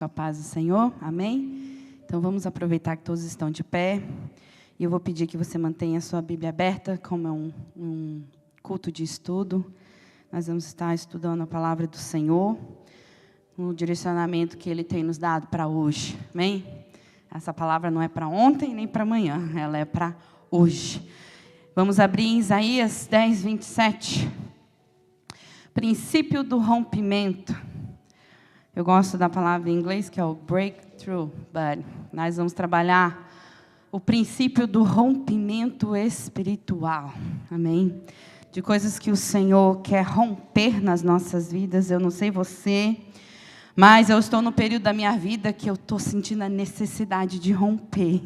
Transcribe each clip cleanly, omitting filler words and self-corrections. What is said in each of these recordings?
Com a paz do Senhor, amém? Então vamos aproveitar que todos estão de pé. E eu vou pedir que você mantenha a sua Bíblia aberta, como é um culto de estudo. Nós vamos estar estudando a palavra do Senhor, no direcionamento que Ele tem nos dado para hoje, amém? Essa palavra não é para ontem nem para amanhã, ela é para hoje. Vamos abrir em Isaías 10, 27. Princípio do rompimento. Eu gosto da palavra em inglês, que é o breakthrough, but nós vamos trabalhar o princípio do rompimento espiritual, amém? De coisas que o Senhor quer romper nas nossas vidas. Eu não sei você, mas eu estou no período da minha vida que eu estou sentindo a necessidade de romper.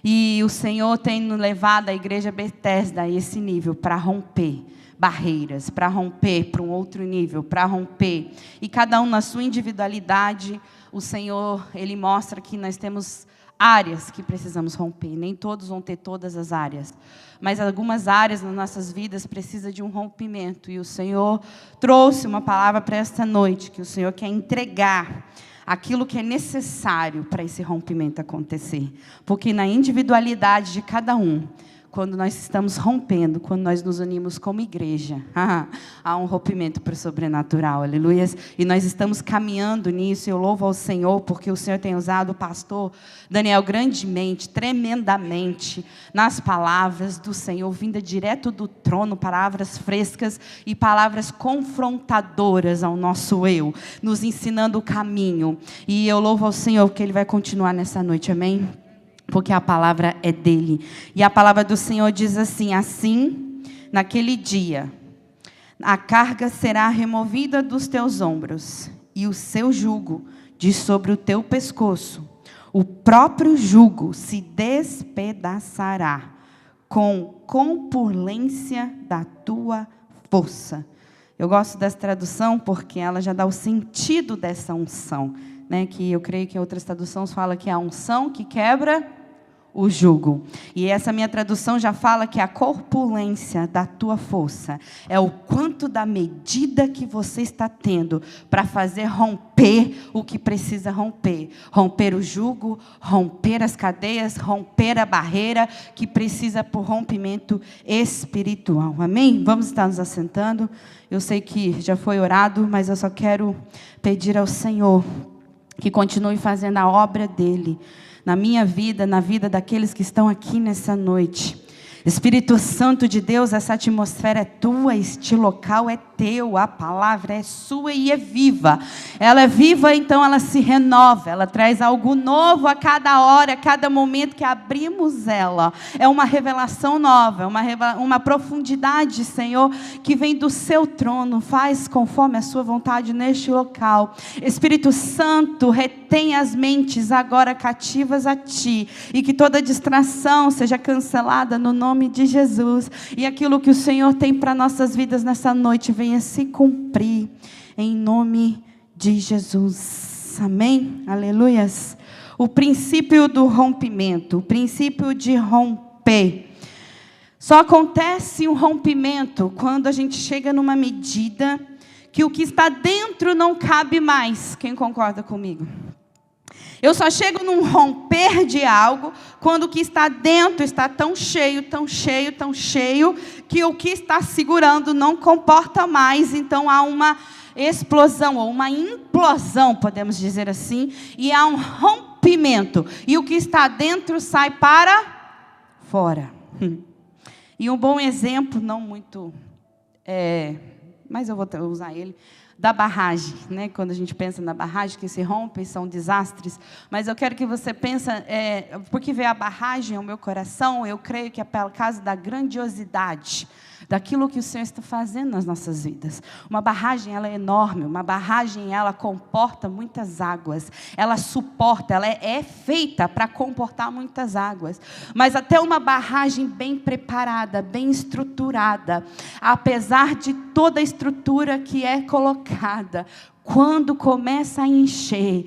E o Senhor tem nos levado a igreja Bethesda a esse nível, para romper barreiras, para romper para um outro nível, para romper. E cada um na sua individualidade, o Senhor, Ele mostra que nós temos áreas que precisamos romper. Nem todos vão ter todas as áreas, mas algumas áreas nas nossas vidas precisam de um rompimento. E o Senhor trouxe uma palavra para esta noite, que o Senhor quer entregar aquilo que é necessário para esse rompimento acontecer. Porque na individualidade de cada um, quando nós estamos rompendo, quando nós nos unimos como igreja, há um rompimento para o sobrenatural, aleluias. E nós estamos caminhando nisso. Eu louvo ao Senhor, porque o Senhor tem usado o pastor Daniel grandemente, tremendamente, nas palavras do Senhor, vinda direto do trono, palavras frescas e palavras confrontadoras ao nosso eu, nos ensinando o caminho. E eu louvo ao Senhor, porque Ele vai continuar nessa noite, amém? Porque a palavra é dele. E a palavra do Senhor diz assim: assim, naquele dia, a carga será removida dos teus ombros, e o seu jugo de sobre o teu pescoço. O próprio jugo se despedaçará com compulência da tua força. Eu gosto dessa tradução porque ela já dá o sentido dessa unção, né? Que eu creio que outras traduções falam que é a unção que quebra o jugo. E essa minha tradução já fala que a corpulência da tua força é o quanto da medida que você está tendo para fazer romper o que precisa romper. Romper o jugo, romper as cadeias, romper a barreira que precisa por rompimento espiritual. Amém? Vamos estar nos assentando. Eu sei que já foi orado, mas eu só quero pedir ao Senhor que continue fazendo a obra dele na minha vida, na vida daqueles que estão aqui nessa noite. Espírito Santo de Deus, essa atmosfera é tua, este local é teu, a palavra é sua e é viva. Ela é viva, então ela se renova, ela traz algo novo a cada hora, a cada momento que abrimos ela. É uma revelação nova, uma profundidade, Senhor, que vem do seu trono. Faz conforme a sua vontade neste local. Espírito Santo, retém as mentes agora cativas a ti, e que toda distração seja cancelada no nome de Jesus, e aquilo que o Senhor tem para nossas vidas nessa noite venha se cumprir, em nome de Jesus, amém? Aleluias. O princípio do rompimento, o princípio de romper. Só acontece um rompimento quando a gente chega numa medida que o que está dentro não cabe mais. Quem concorda comigo? Eu só chego num romper de algo quando o que está dentro está tão cheio, tão cheio, tão cheio, que o que está segurando não comporta mais. Então há uma explosão ou uma implosão, podemos dizer assim, e há um rompimento. E o que está dentro sai para fora. E um bom exemplo, não muito, mas eu vou usar ele, da barragem, né? Quando a gente pensa na barragem, que se rompe, são desastres. Mas eu quero que você pense, porque veio a barragem ao meu coração, eu creio que é pela causa da grandiosidade daquilo que o Senhor está fazendo nas nossas vidas. Uma barragem, ela é enorme, uma barragem, ela comporta muitas águas, ela suporta, ela é feita para comportar muitas águas. Mas até uma barragem bem preparada, bem estruturada, apesar de toda a estrutura que é colocada, quando começa a encher,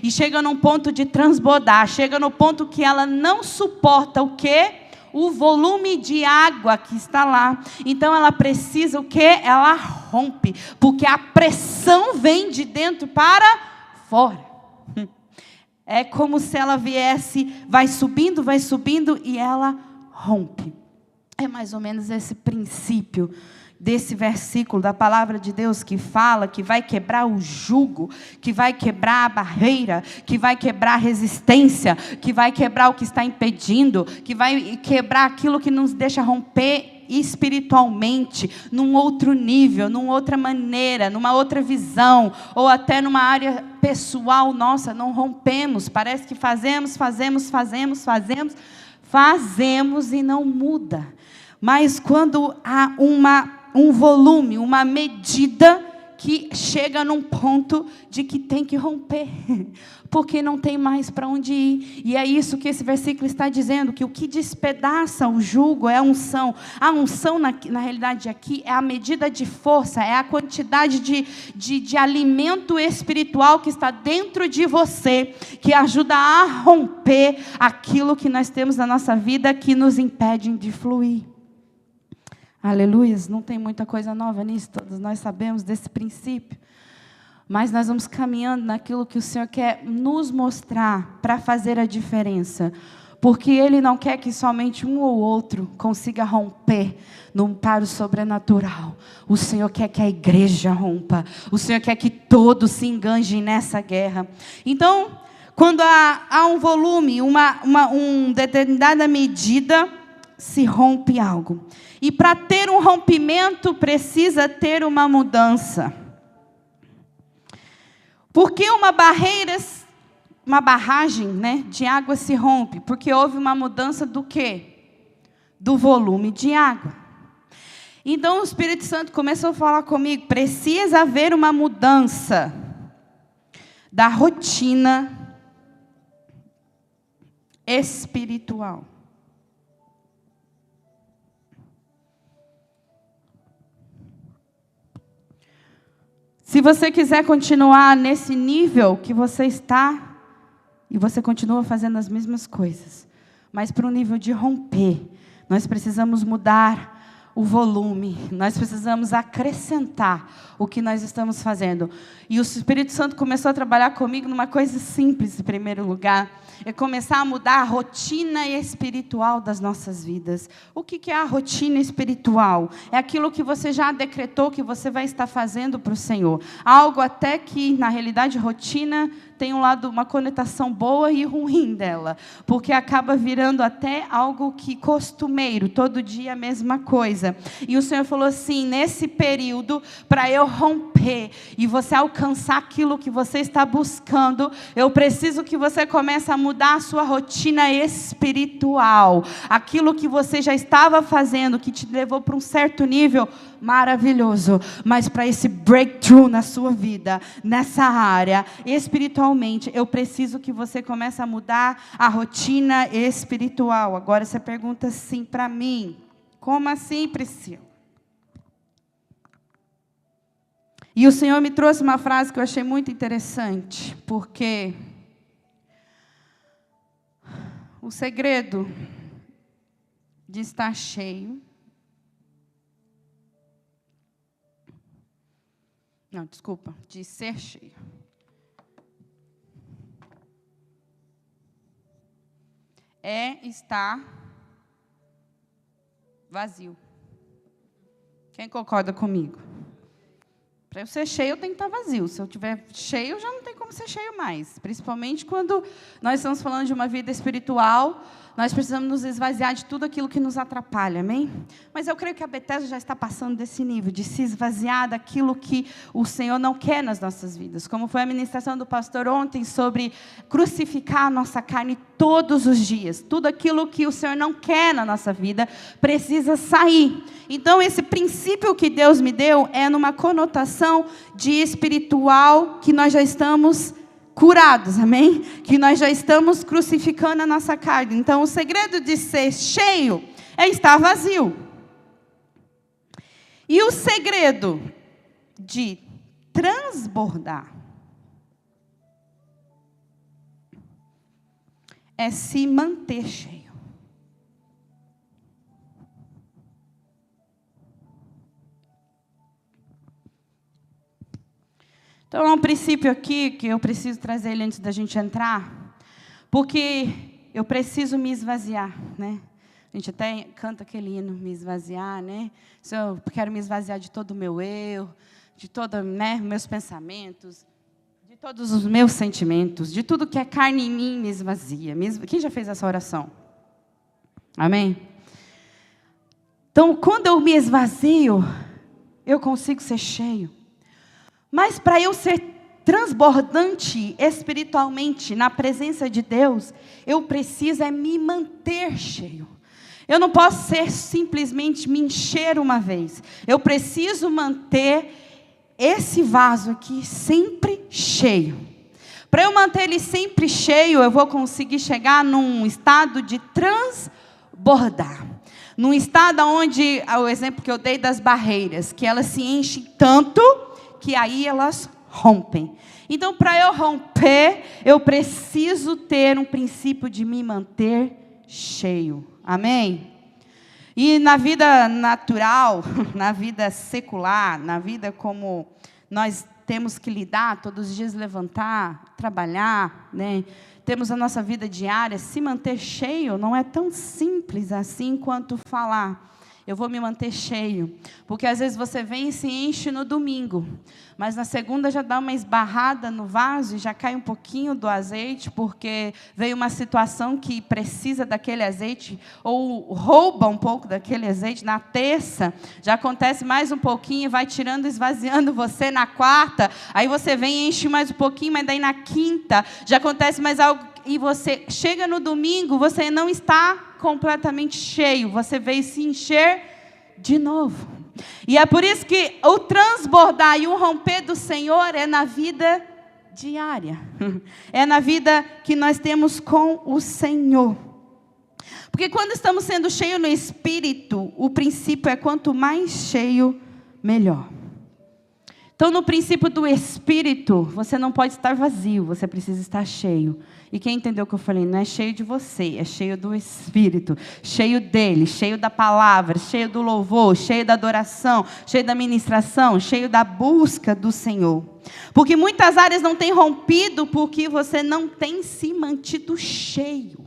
e chega num ponto de transbordar, chega no ponto que ela não suporta o quê? o volume de água que está lá. Então ela precisa o quê? Ela rompe, porque a pressão vem de dentro para fora. É como se ela viesse, vai subindo e ela rompe. É mais ou menos esse princípio desse versículo da palavra de Deus que fala que vai quebrar o jugo, que vai quebrar a barreira, que vai quebrar a resistência, que vai quebrar o que está impedindo, que vai quebrar aquilo que nos deixa romper espiritualmente, num outro nível, numa outra maneira, numa outra visão, ou até numa área pessoal nossa. Não rompemos, parece que fazemos e não muda. Mas quando há um volume, uma medida que chega num ponto de que tem que romper, porque não tem mais para onde ir. E é isso que esse versículo está dizendo, que o que despedaça o jugo é a unção. A unção, na realidade aqui, é a medida de força, é a quantidade de alimento espiritual que está dentro de você, que ajuda a romper aquilo que nós temos na nossa vida que nos impede de fluir. Aleluias, não tem muita coisa nova nisso, todos nós sabemos desse princípio. Mas nós vamos caminhando naquilo que o Senhor quer nos mostrar para fazer a diferença. Porque Ele não quer que somente um ou outro consiga romper para o sobrenatural. O Senhor quer que a igreja rompa. O Senhor quer que todos se enganjem nessa guerra. Então, quando há um volume, uma determinada medida, se rompe algo. E para ter um rompimento, precisa ter uma mudança. Porque uma barragem, né, de água se rompe? Porque houve uma mudança do quê? Do volume de água. Então o Espírito Santo começou a falar comigo, precisa haver uma mudança da rotina espiritual. Se você quiser continuar nesse nível que você está, e você continua fazendo as mesmas coisas, mas para um nível de romper, nós precisamos mudar o volume, nós precisamos acrescentar o que nós estamos fazendo. E o Espírito Santo começou a trabalhar comigo numa coisa simples, em primeiro lugar, é começar a mudar a rotina espiritual das nossas vidas. O que é a rotina espiritual? É aquilo que você já decretou que você vai estar fazendo para o Senhor. Algo até que, na realidade, rotina tem um lado, uma conotação boa e ruim dela, porque acaba virando até algo que costumeiro, todo dia a mesma coisa. E o Senhor falou assim, nesse período, para eu romper e você alcançar aquilo que você está buscando, eu preciso que você comece a mudar a sua rotina espiritual. Aquilo que você já estava fazendo, que te levou para um certo nível, maravilhoso, mas para esse breakthrough na sua vida, nessa área, espiritualmente, eu preciso que você comece a mudar a rotina espiritual. Agora você pergunta assim para mim, como assim, Priscila? E o Senhor me trouxe uma frase que eu achei muito interessante, porque o segredo de estar cheio, de ser cheio, é estar vazio. Quem concorda comigo? Para eu ser cheio, eu tenho que estar vazio. Se eu estiver cheio, já não tem como ser cheio mais. Principalmente quando nós estamos falando de uma vida espiritual, nós precisamos nos esvaziar de tudo aquilo que nos atrapalha, amém? Mas eu creio que a Bethesda já está passando desse nível, de se esvaziar daquilo que o Senhor não quer nas nossas vidas. Como foi a ministração do pastor ontem sobre crucificar a nossa carne todos os dias. Tudo aquilo que o Senhor não quer na nossa vida precisa sair. Então, esse princípio que Deus me deu é numa conotação de espiritual que nós já estamos curados, amém? Que nós já estamos crucificando a nossa carne. Então, o segredo de ser cheio é estar vazio. E o segredo de transbordar é se manter cheio. Então, há um princípio aqui que eu preciso trazer ele antes da gente entrar, porque eu preciso me esvaziar, né? A gente até canta aquele hino, me esvaziar, né? Se eu quero me esvaziar de todo o meu eu, de todos, né, meus pensamentos, de todos os meus sentimentos, de tudo que é carne em mim, me esvazia. Quem já fez essa oração? Amém? Então, quando eu me esvazio, eu consigo ser cheio. Mas para eu ser transbordante espiritualmente na presença de Deus, eu preciso me manter cheio. Eu não posso ser simplesmente me encher uma vez. Eu preciso manter esse vaso aqui sempre cheio. Para eu manter ele sempre cheio, eu vou conseguir chegar num estado de transbordar. Num estado onde, o exemplo que eu dei das barreiras, que elas se enchem tanto que aí elas rompem. Então, para eu romper, eu preciso ter um princípio de me manter cheio. Amém? E na vida natural, na vida secular, na vida como nós temos que lidar, todos os dias levantar, trabalhar, né? Temos a nossa vida diária, se manter cheio não é tão simples assim quanto falar. Eu vou me manter cheio. Porque às vezes você vem e se enche no domingo. Mas na segunda já dá uma esbarrada no vaso e já cai um pouquinho do azeite, porque veio uma situação que precisa daquele azeite, ou rouba um pouco daquele azeite. Na terça, já acontece mais um pouquinho, vai tirando, esvaziando você. Na quarta, aí você vem e enche mais um pouquinho, mas daí na quinta, já acontece mais algo. E você chega no domingo, você não está completamente cheio, você veio se encher de novo. E é por isso que o transbordar e o romper do Senhor é na vida diária. É na vida que nós temos com o Senhor. Porque quando estamos sendo cheios no Espírito, o princípio é quanto mais cheio, melhor. Então, no princípio do Espírito, você não pode estar vazio, você precisa estar cheio. E quem entendeu o que eu falei? Não é cheio de você, é cheio do Espírito, cheio dele, cheio da palavra, cheio do louvor, cheio da adoração, cheio da ministração, cheio da busca do Senhor. Porque muitas áreas não têm rompido porque você não tem se mantido cheio.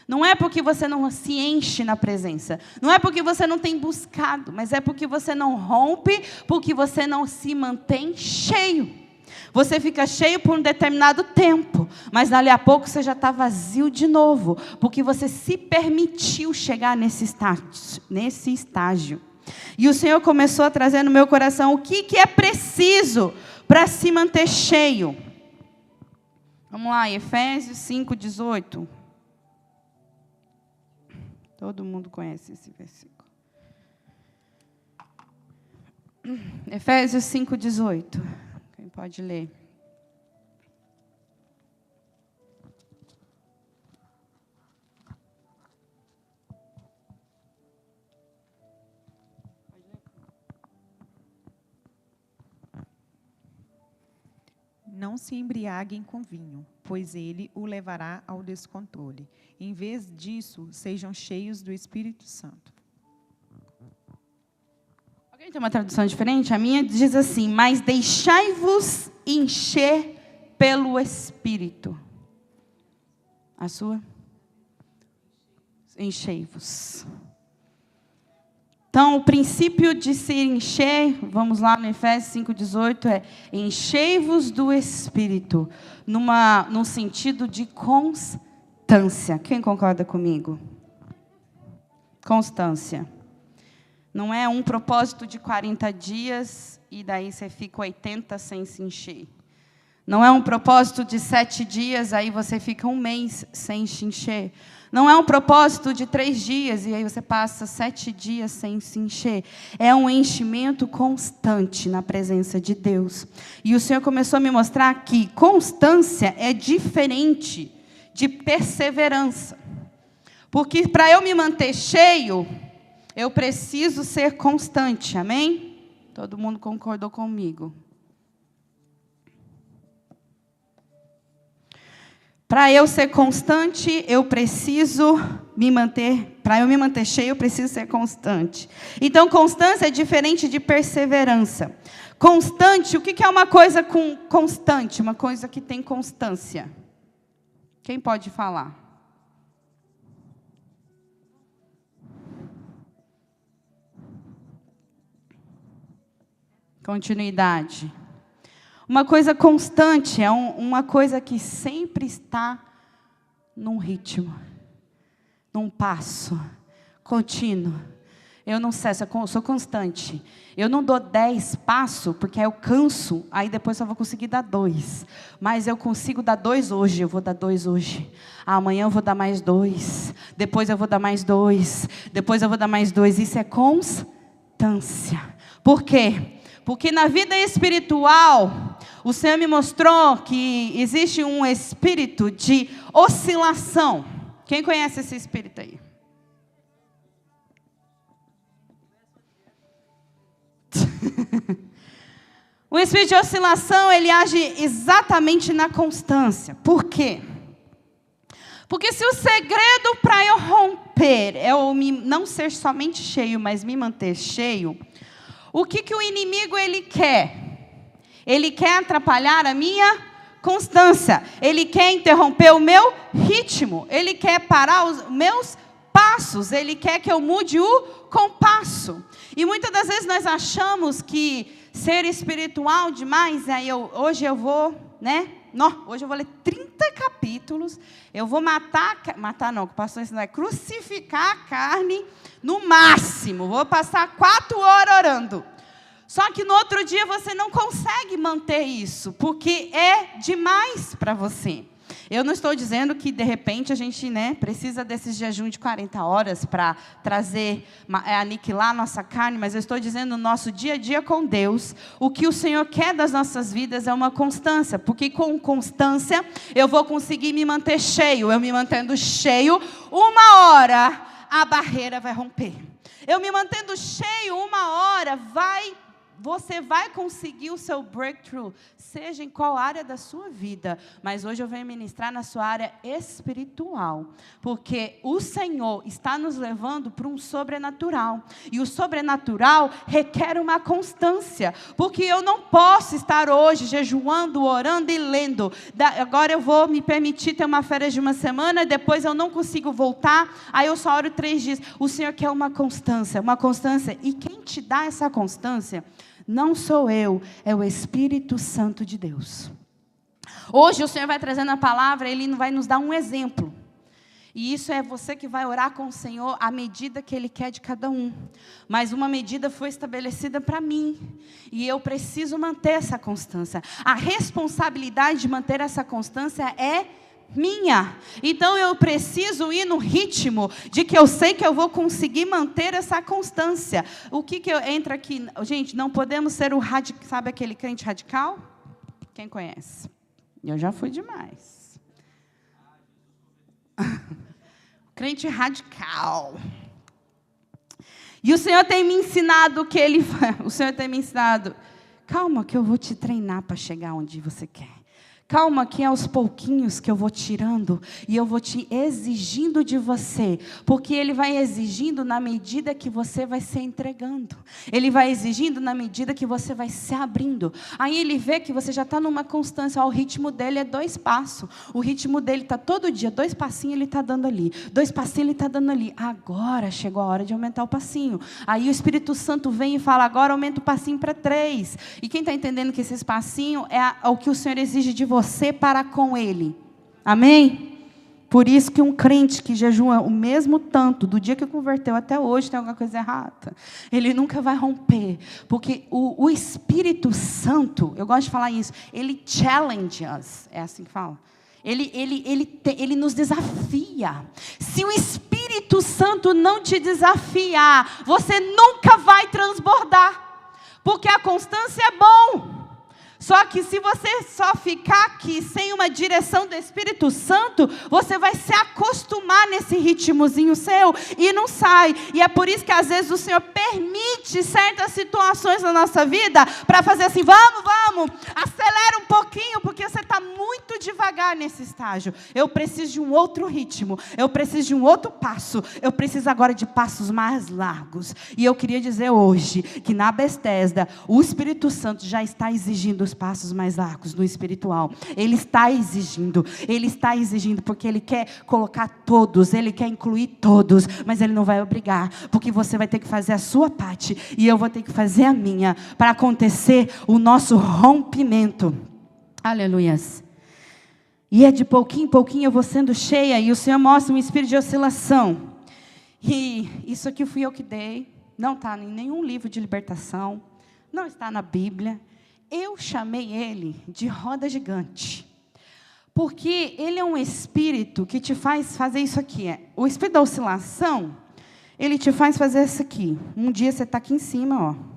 Não é porque você não se enche na presença. Não é porque você não tem buscado. Mas é porque você não rompe, porque você não se mantém cheio. Você fica cheio por um determinado tempo. Mas dali a pouco você já está vazio de novo. Porque você se permitiu chegar nesse estágio. E o Senhor começou a trazer no meu coração o que é preciso para se manter cheio. Vamos lá, Efésios 5:18. Todo mundo conhece esse versículo. Efésios 5:18. Quem pode ler? Não se embriaguem com vinho, pois ele o levará ao descontrole. Em vez disso, sejam cheios do Espírito Santo. Alguém tem uma tradução diferente? A minha diz assim: mas deixai-vos encher pelo Espírito. A sua? Enchei-vos. Então, o princípio de se encher, vamos lá no Efésios 5:18, é enchei-vos do Espírito, num sentido de constância. Quem concorda comigo? Constância. Não é um propósito de 40 dias e daí você fica 80 sem se encher. Não é um propósito de 7 dias, aí você fica um mês sem se encher. Não é um propósito de 3 dias, e aí você passa 7 dias sem se encher. É um enchimento constante na presença de Deus. E o Senhor começou a me mostrar que constância é diferente de perseverança. Porque para eu me manter cheio, eu preciso ser constante, amém? Todo mundo concordou comigo. Para eu ser constante, eu preciso me manter. Para eu me manter cheio, eu preciso ser constante. Então, constância é diferente de perseverança. Constante, o que é uma coisa constante? Uma coisa que tem constância. Quem pode falar? Continuidade. Uma coisa constante é uma coisa que sempre está num ritmo, num passo contínuo. Eu não cesso, eu sou constante. Eu não dou 10 passos, porque aí eu canso, aí depois só vou conseguir dar 2. Mas eu consigo dar 2 hoje, eu vou dar 2 hoje. Amanhã eu vou dar mais 2. Depois eu vou dar mais 2. Depois eu vou dar mais 2. Isso é constância. Por quê? Porque na vida espiritual, o Senhor me mostrou que existe um espírito de oscilação. Quem conhece esse espírito aí? O espírito de oscilação, ele age exatamente na constância. Por quê? Porque se o segredo para eu romper é eu não ser somente cheio, mas me manter cheio, o que o inimigo ele quer? Ele quer atrapalhar a minha constância. Ele quer interromper o meu ritmo. Ele quer parar os meus passos. Ele quer que eu mude o compasso. E muitas das vezes nós achamos que ser espiritual demais, hoje eu vou, hoje eu vou ler 30 capítulos, eu vou matar não, o pastor ensinou, crucificar a carne no máximo, vou passar 4 horas orando. Só que no outro dia você não consegue manter isso, porque é demais para você. Eu não estou dizendo que, de repente, a gente precisa desses jejum de 40 horas para aniquilar a nossa carne, mas eu estou dizendo no nosso dia a dia com Deus, o que o Senhor quer das nossas vidas é uma constância, porque com constância eu vou conseguir me manter cheio. Eu me mantendo cheio, 1 hora a barreira vai romper. Eu me mantendo cheio, 1 hora você vai conseguir o seu breakthrough, seja em qual área da sua vida. Mas hoje eu venho ministrar na sua área espiritual, porque o Senhor está nos levando para um sobrenatural. E o sobrenatural requer uma constância, porque eu não posso estar hoje jejuando, orando e lendo. Agora eu vou me permitir ter uma férias de 1 semana, depois eu não consigo voltar, aí eu só oro 3 dias. O Senhor quer uma constância, e quem te dá essa constância não sou eu, é o Espírito Santo de Deus. Hoje o Senhor vai trazendo a palavra, Ele vai nos dar um exemplo. E isso é você que vai orar com o Senhor à medida que Ele quer de cada um. Mas uma medida foi estabelecida para mim. E eu preciso manter essa constância. A responsabilidade de manter essa constância é minha. Então eu preciso ir no ritmo de que eu sei que eu vou conseguir manter essa constância. O que entra aqui? Gente, não podemos ser sabe aquele crente radical? Quem conhece? Eu já fui demais. Crente radical. E o Senhor tem me ensinado calma que eu vou te treinar para chegar onde você quer. Calma que é aos pouquinhos que eu vou tirando e eu vou te exigindo de você, porque Ele vai exigindo na medida que você vai se entregando. Ele vai exigindo na medida que você vai se abrindo. Aí Ele vê que você já está numa constância, o ritmo dele é 2 passos. O ritmo dele está todo dia, 2 passinhos Ele está dando ali, 2 passinhos Ele está dando ali. Agora chegou a hora de aumentar o passinho. Aí o Espírito Santo vem e fala, agora aumenta o passinho para 3. E quem está entendendo que esses passinhos é o que o Senhor exige de você para com Ele. Amém? Por isso que um crente que jejua o mesmo tanto, do dia que converteu até hoje, tem alguma coisa errada. Ele nunca vai romper. Porque o Espírito Santo, eu gosto de falar isso, ele challenge us. É assim que fala? Ele nos desafia. Se o Espírito Santo não te desafiar, você nunca vai transbordar. Porque a constância é bom. Só que se você só ficar aqui sem uma direção do Espírito Santo, você vai se acostumar nesse ritmozinho seu e não sai. E é por isso que às vezes o Senhor permite certas situações na nossa vida para fazer assim, vamos, acelera um pouquinho, porque você está muito devagar. devagar nesse estágio. Eu preciso de um outro ritmo. Eu preciso de um outro passo. Eu preciso agora de passos mais largos. E eu queria dizer hoje que na Bethesda, o Espírito Santo já está exigindo os passos mais largos no espiritual. Ele está exigindo porque Ele quer colocar todos, Ele quer incluir todos, mas Ele não vai obrigar, porque você vai ter que fazer a sua parte e eu vou ter que fazer a minha para acontecer o nosso rompimento. Aleluias. E é de pouquinho em pouquinho eu vou sendo cheia e o Senhor mostra um espírito de oscilação. E isso aqui fui eu que dei, não está em nenhum livro de libertação, não está na Bíblia. Eu chamei ele de roda gigante, porque ele é um espírito que te faz fazer isso aqui. O espírito da oscilação, ele te faz fazer isso aqui. Um dia você está aqui em cima, ó.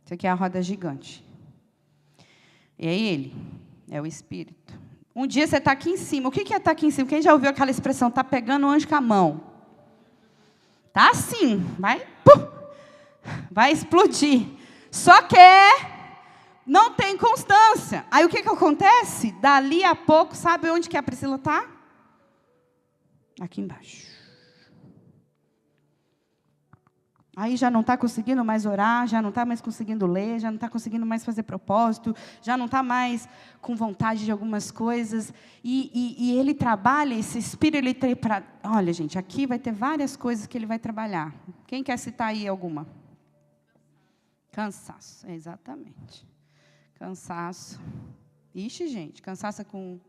Isso aqui é a roda gigante. E é ele, é o espírito. Um dia você está aqui em cima. O que é estar aqui em cima? Quem já ouviu aquela expressão? Está pegando o anjo com a mão. Está assim, vai explodir. Só que não tem constância. Aí o que acontece? Dali a pouco, sabe onde que a Priscila está? Aqui embaixo. Aí já não está conseguindo mais orar, já não está mais conseguindo ler, já não está conseguindo mais fazer propósito, já não está mais com vontade de algumas coisas. E ele trabalha, esse espírito, ele tem para... Olha, gente, aqui vai ter várias coisas que ele vai trabalhar. Quem quer citar aí alguma? Cansaço, exatamente. Cansaço. Ixi, gente, cansaço com...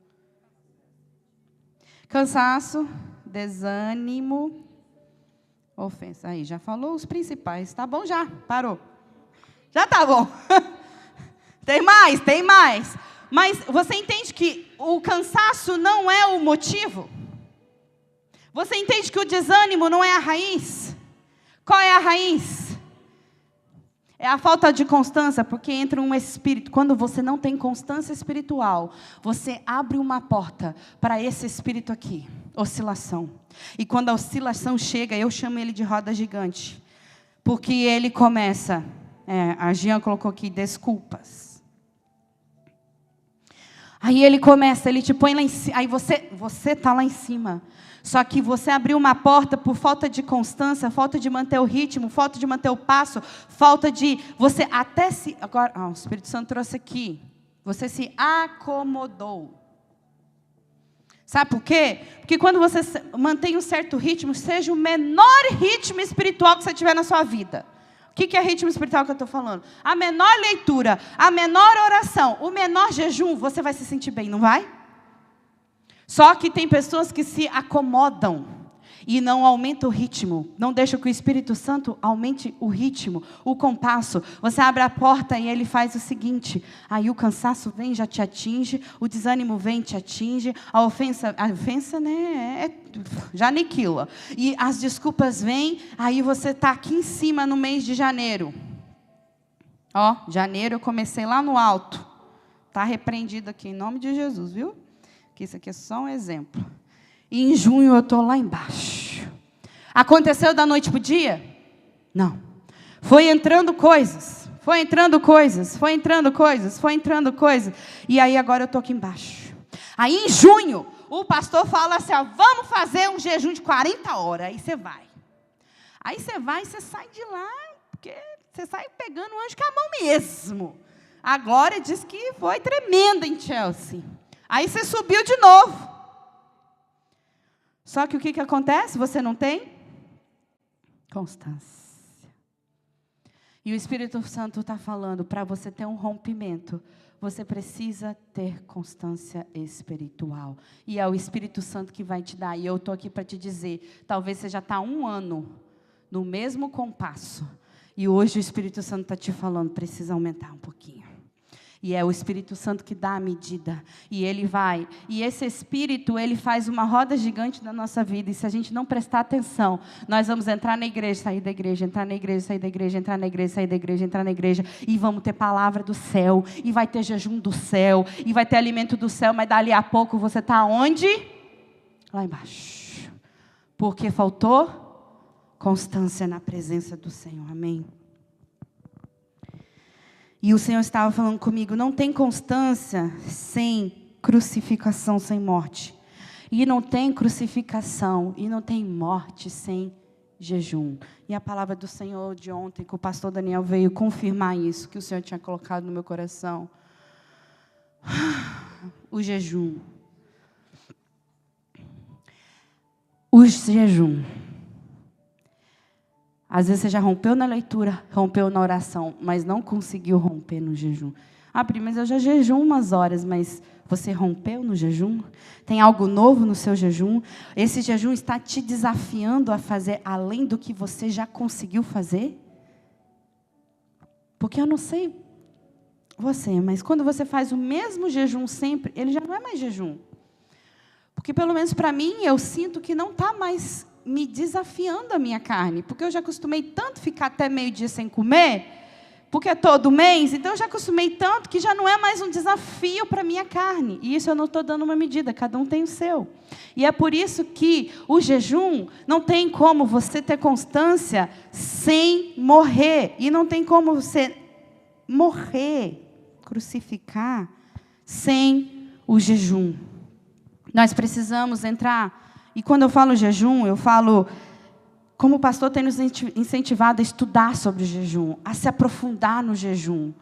Cansaço, desânimo... Ofensa. Aí, já falou os principais. Tá bom já? Parou. Já tá bom. Tem mais. Mas você entende que o cansaço não é o motivo? Você entende que o desânimo não é a raiz? Qual é a raiz? É a falta de constância, porque entra um espírito. Quando você não tem constância espiritual, você abre uma porta para esse espírito aqui. Oscilação. E quando a oscilação chega, eu chamo ele de roda gigante. Porque ele começa, a Jean colocou aqui, desculpas. Aí ele começa, ele te põe lá em cima. Aí você está lá em cima. Só que você abriu uma porta por falta de constância, falta de manter o ritmo, falta de manter o passo, falta de... Você até se... Agora, o Espírito Santo trouxe aqui. Você se acomodou. Sabe por quê? Porque quando você mantém um certo ritmo, seja o menor ritmo espiritual que você tiver na sua vida. O que é ritmo espiritual que eu estou falando? A menor leitura, a menor oração, o menor jejum, você vai se sentir bem, não vai? Só que tem pessoas que se acomodam e não aumentam o ritmo. Não deixam que o Espírito Santo aumente o ritmo, o compasso. Você abre a porta e ele faz o seguinte. Aí o cansaço vem, já te atinge. O desânimo vem, te atinge. A ofensa né, já aniquila. E as desculpas vêm, aí você está aqui em cima no mês de janeiro. Janeiro eu comecei lá no alto. Está repreendido aqui em nome de Jesus, viu? Que isso aqui é só um exemplo. E em junho eu estou lá embaixo. Aconteceu da noite para o dia? Não. Foi entrando coisas. E aí agora eu estou aqui embaixo. Aí em junho, o pastor fala assim, vamos fazer um jejum de 40 horas. Aí você vai. Aí você vai e você sai de lá, porque você sai pegando o anjo com a mão mesmo. A Glória diz que foi tremenda em Chelsea. Aí você subiu de novo. Só que o que acontece? Você não tem constância. E o Espírito Santo está falando, para você ter um rompimento, você precisa ter constância espiritual. E é o Espírito Santo que vai te dar. E eu estou aqui para te dizer, talvez você já está 1 ano no mesmo compasso. E hoje o Espírito Santo está te falando, precisa aumentar um pouquinho. E é o Espírito Santo que dá a medida. E ele vai. E esse Espírito, ele faz uma roda gigante na nossa vida. E se a gente não prestar atenção, nós vamos entrar na igreja, sair da igreja, entrar na igreja, sair da igreja, entrar na igreja, sair da igreja, entrar na igreja. E vamos ter palavra do céu. E vai ter jejum do céu. E vai ter alimento do céu. Mas dali a pouco você está onde? Lá embaixo. Porque faltou constância na presença do Senhor. Amém? E o Senhor estava falando comigo, não tem constância sem crucificação, sem morte. E não tem crucificação, e não tem morte sem jejum. E a palavra do Senhor de ontem, que o pastor Daniel veio confirmar isso, que o Senhor tinha colocado no meu coração. O jejum. O jejum. Às vezes você já rompeu na leitura, rompeu na oração, mas não conseguiu romper no jejum. Ah, Pri, mas eu já jejuo umas horas, mas você rompeu no jejum? Tem algo novo no seu jejum? Esse jejum está te desafiando a fazer além do que você já conseguiu fazer? Porque eu não sei você, mas quando você faz o mesmo jejum sempre, ele já não é mais jejum. Porque pelo menos para mim, eu sinto que não está mais me desafiando a minha carne. Porque eu já acostumei tanto ficar até meio-dia sem comer, porque é todo mês, então eu já acostumei tanto que já não é mais um desafio para a minha carne. E isso eu não estou dando uma medida, cada um tem o seu. E é por isso que o jejum não tem como você ter constância sem morrer. E não tem como você morrer, crucificar, sem o jejum. Nós precisamos entrar, e quando eu falo jejum, eu falo, como o pastor tem nos incentivado a estudar sobre o jejum, a se aprofundar no jejum.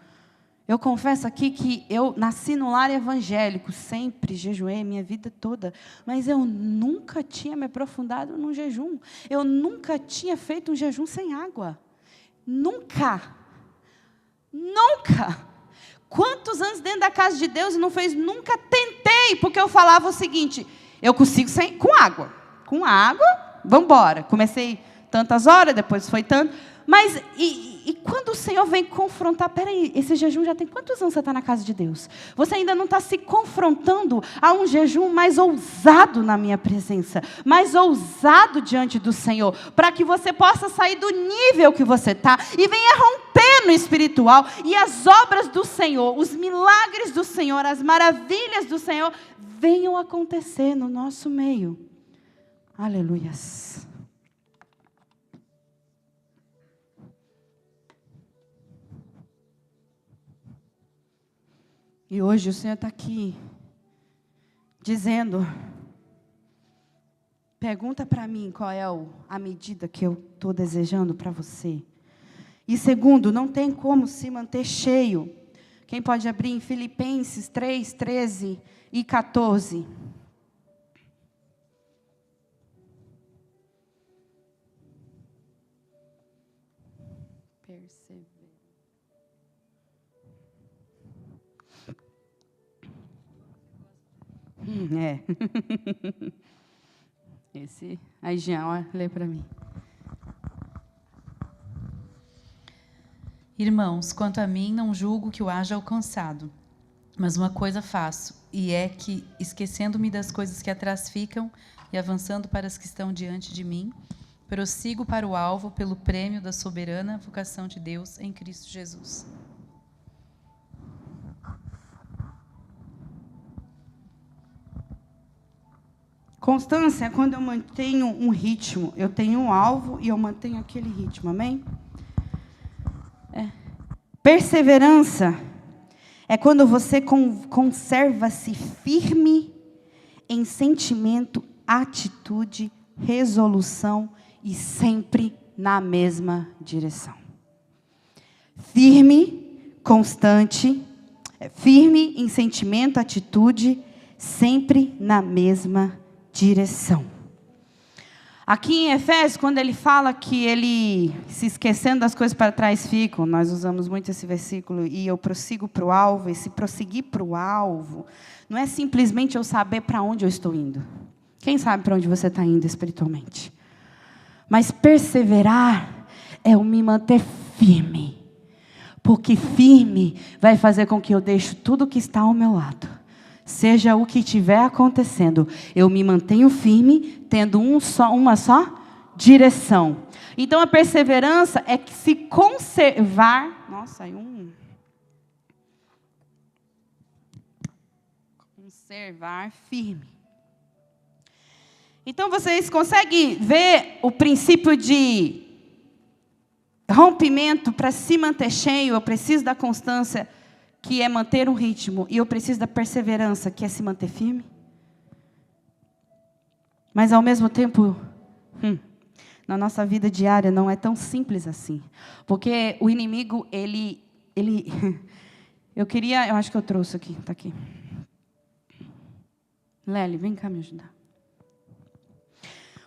Eu confesso aqui que eu nasci no lar evangélico, sempre jejuei a minha vida toda, mas eu nunca tinha me aprofundado no jejum. Eu nunca tinha feito um jejum sem água. Nunca. Nunca. Quantos anos dentro da casa de Deus e não fez? Nunca tentei, porque eu falava o seguinte, eu consigo sem, com água. Com água, vamos embora. Comecei tantas horas, depois foi tanto. Mas, e quando o Senhor vem confrontar, peraí, esse jejum já tem quantos anos você está na casa de Deus? Você ainda não está se confrontando a um jejum mais ousado na minha presença, mais ousado diante do Senhor, para que você possa sair do nível que você está e venha romper no espiritual, e as obras do Senhor, os milagres do Senhor, as maravilhas do Senhor, venham acontecer no nosso meio. Aleluias. E hoje o Senhor está aqui, dizendo, pergunta para mim qual é a medida que eu estou desejando para você. E segundo, não tem como se manter cheio. Quem pode abrir em Filipenses 3, 13 e 14. É. Esse, aí Jean, ó, lê para mim. Irmãos, quanto a mim, não julgo que o haja alcançado, mas uma coisa faço, e é que, esquecendo-me das coisas que atrás ficam e avançando para as que estão diante de mim, prossigo para o alvo pelo prêmio da soberana vocação de Deus em Cristo Jesus. Constância é quando eu mantenho um ritmo, eu tenho um alvo e eu mantenho aquele ritmo, amém? Perseverança é quando você conserva-se firme em sentimento, atitude, resolução e sempre na mesma direção. Firme, constante, firme em sentimento, atitude, sempre na mesma direção. Aqui em Efésios, quando ele fala que ele, se esquecendo das coisas para trás ficam, nós usamos muito esse versículo, e eu prossigo para o alvo, esse prosseguir para o alvo, não é simplesmente eu saber para onde eu estou indo. Quem sabe para onde você está indo espiritualmente? Mas perseverar é eu me manter firme, porque firme vai fazer com que eu deixe tudo que está ao meu lado. Seja o que estiver acontecendo, eu me mantenho firme, tendo uma só direção. Então, a perseverança é que se conservar... Nossa, aí conservar firme. Então, vocês conseguem ver o princípio de rompimento, para se manter cheio, eu preciso da constância, que é manter um ritmo, e eu preciso da perseverança, que é se manter firme. Mas, ao mesmo tempo, na nossa vida diária não é tão simples assim. Porque o inimigo, ele eu acho que eu trouxe aqui, está aqui. Lely, vem cá me ajudar.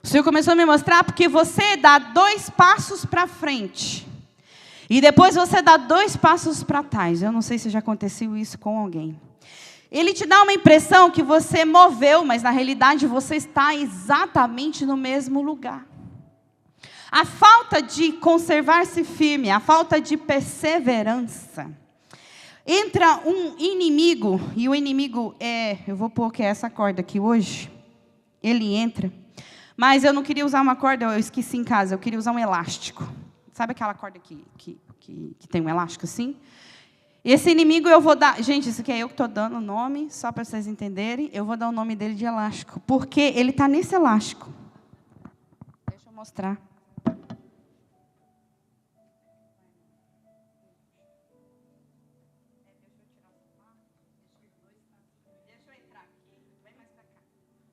O Senhor começou a me mostrar porque você dá 2 passos para frente. E depois você dá 2 passos para trás. Eu não sei se já aconteceu isso com alguém. Ele te dá uma impressão que você moveu, mas na realidade você está exatamente no mesmo lugar. A falta de conservar-se firme, a falta de perseverança. Entra um inimigo, e o inimigo eu vou pôr que é essa corda aqui hoje. Ele entra. Mas eu não queria usar uma corda, eu esqueci em casa, eu queria usar um elástico. Sabe aquela corda que tem um elástico assim? Esse inimigo eu vou dar... Gente, isso aqui é eu que estou dando o nome, só para vocês entenderem. Eu vou dar o nome dele de elástico, porque ele está nesse elástico. Deixa eu mostrar. Deixa eu entrar aqui. Vem mais para cá.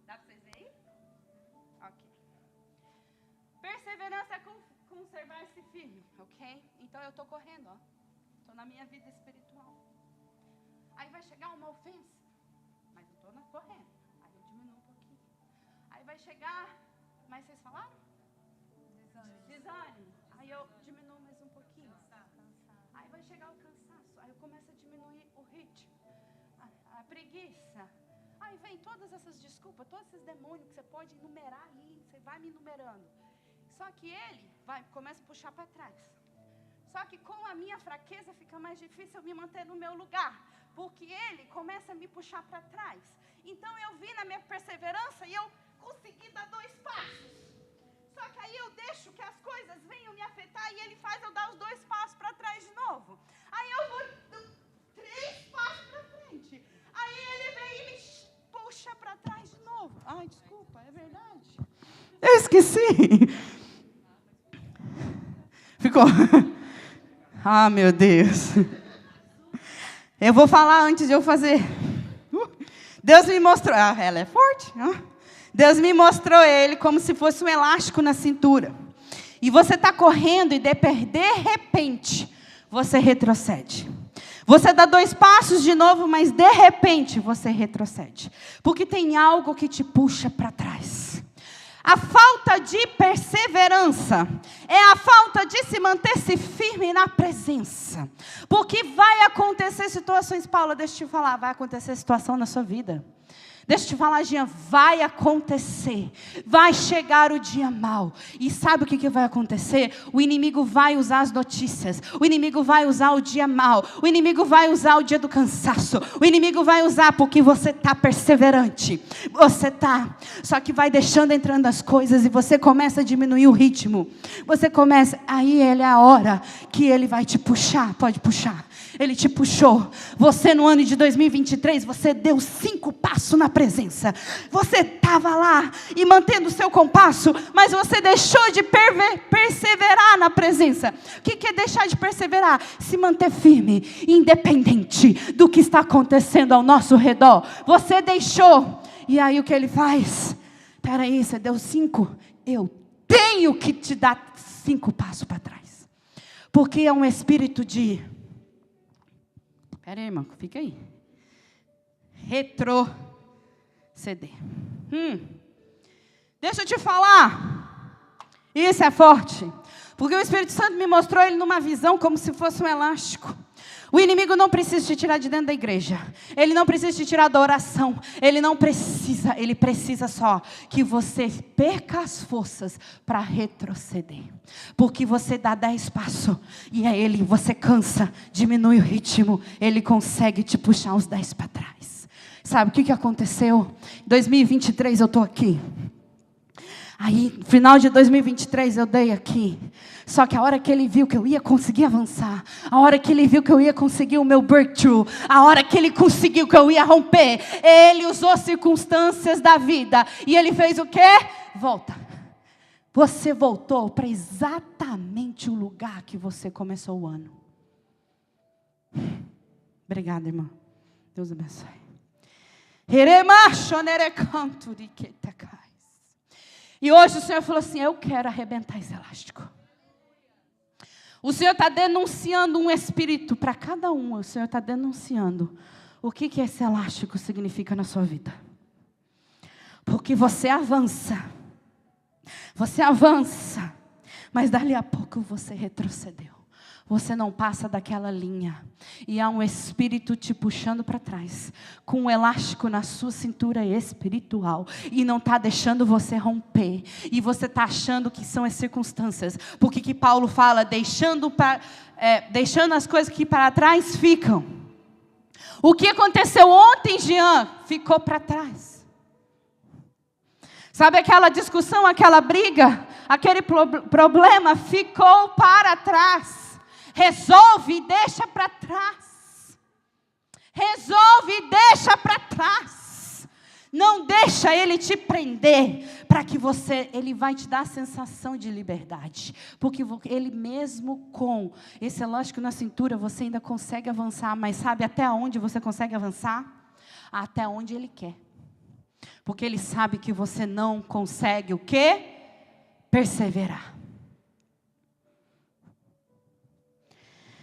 Dá para vocês verem? Ok. Perseverança é conservar-se firme, ok? Então eu estou correndo, ó. Estou na minha vida espiritual. Aí vai chegar uma ofensa, mas eu estou correndo. Aí eu diminuo um pouquinho. Aí vai chegar, mas vocês falaram? Desânimo. Aí eu diminuo mais um pouquinho. Aí vai chegar o cansaço. Aí eu começo a diminuir o ritmo. A preguiça. Aí vem todas essas desculpas, todos esses demônios que você pode enumerar ali. Você vai me enumerando. Só que ele começa a puxar para trás. Só que com a minha fraqueza fica mais difícil eu me manter no meu lugar. Porque ele começa a me puxar para trás. Então eu vi na minha perseverança e eu consegui dar 2 passos. Só que aí eu deixo que as coisas venham me afetar e ele faz eu dar os 2 passos para trás de novo. Aí eu vou 3 passos para frente. Aí ele vem e me puxa para trás de novo. Ai, desculpa, é verdade. Eu esqueci. Ficou. Ah, meu Deus. Eu vou falar antes de eu fazer. Deus me mostrou. Ah, ela é forte. Deus me mostrou ele como se fosse um elástico na cintura. E você está correndo e de repente você retrocede. Você dá 2 passos de novo, mas de repente você retrocede. Porque tem algo que te puxa para trás. A falta de perseverança é a falta de se manter-se firme na presença. Porque vai acontecer situações, Paula, deixa eu te falar, vai acontecer situação na sua vida. Deixa eu te falar, Jean, vai acontecer. Vai chegar o dia mau. E sabe o que vai acontecer? O inimigo vai usar as notícias. O inimigo vai usar o dia mau. O inimigo vai usar o dia do cansaço. O inimigo vai usar porque você está perseverante. Você está. Só que vai deixando entrando as coisas e você começa a diminuir o ritmo. Você começa, aí é a hora que ele vai te puxar. Pode puxar. Ele te puxou. Você no ano de 2023, você deu 5 passos na presença. Você estava lá e mantendo o seu compasso, mas você deixou de perseverar na presença. O que é deixar de perseverar? Se manter firme, independente do que está acontecendo ao nosso redor. Você deixou. E aí o que ele faz? Espera aí, você deu 5? Eu tenho que te dar 5 passos para trás. Porque é um espírito de... Espera aí, irmão, fica aí. Retroceder. Deixa eu te falar. Isso é forte. Porque o Espírito Santo me mostrou ele numa visão como se fosse um elástico. O inimigo não precisa te tirar de dentro da igreja. Ele não precisa te tirar da oração. Ele precisa só que você perca as forças para retroceder. Porque você dá 10 passos e você cansa, diminui o ritmo, ele consegue te puxar uns 10 para trás. Sabe o que aconteceu? Em 2023 eu estou aqui. Aí, no final de 2023, eu dei aqui. Só que a hora que ele viu que eu ia conseguir avançar, a hora que ele viu que eu ia conseguir o meu breakthrough, a hora que ele conseguiu que eu ia romper, ele usou circunstâncias da vida. E ele fez o quê? Volta. você voltou para exatamente o lugar que você começou o ano. Obrigada, irmã. Deus abençoe. E hoje o Senhor falou assim, eu quero arrebentar esse elástico. O Senhor está denunciando um espírito para cada um. O Senhor está denunciando o que esse elástico significa na sua vida. Porque você avança, mas dali a pouco você retrocedeu. Você não passa daquela linha. E há um espírito te puxando para trás, com um elástico na sua cintura espiritual. E não está deixando você romper. E você está achando que são as circunstâncias. Porque que Paulo fala, deixando as coisas que para trás ficam. O que aconteceu ontem, Jean, ficou para trás. Sabe aquela discussão, aquela briga, aquele problema ficou para trás. Resolve e deixa para trás. Resolve e deixa para trás. Não deixa ele te prender, para que ele vai te dar a sensação de liberdade. Porque ele mesmo com esse elástico na cintura, você ainda consegue avançar. Mas sabe até onde você consegue avançar? Até onde ele quer. Porque ele sabe que você não consegue o quê? Perseverar.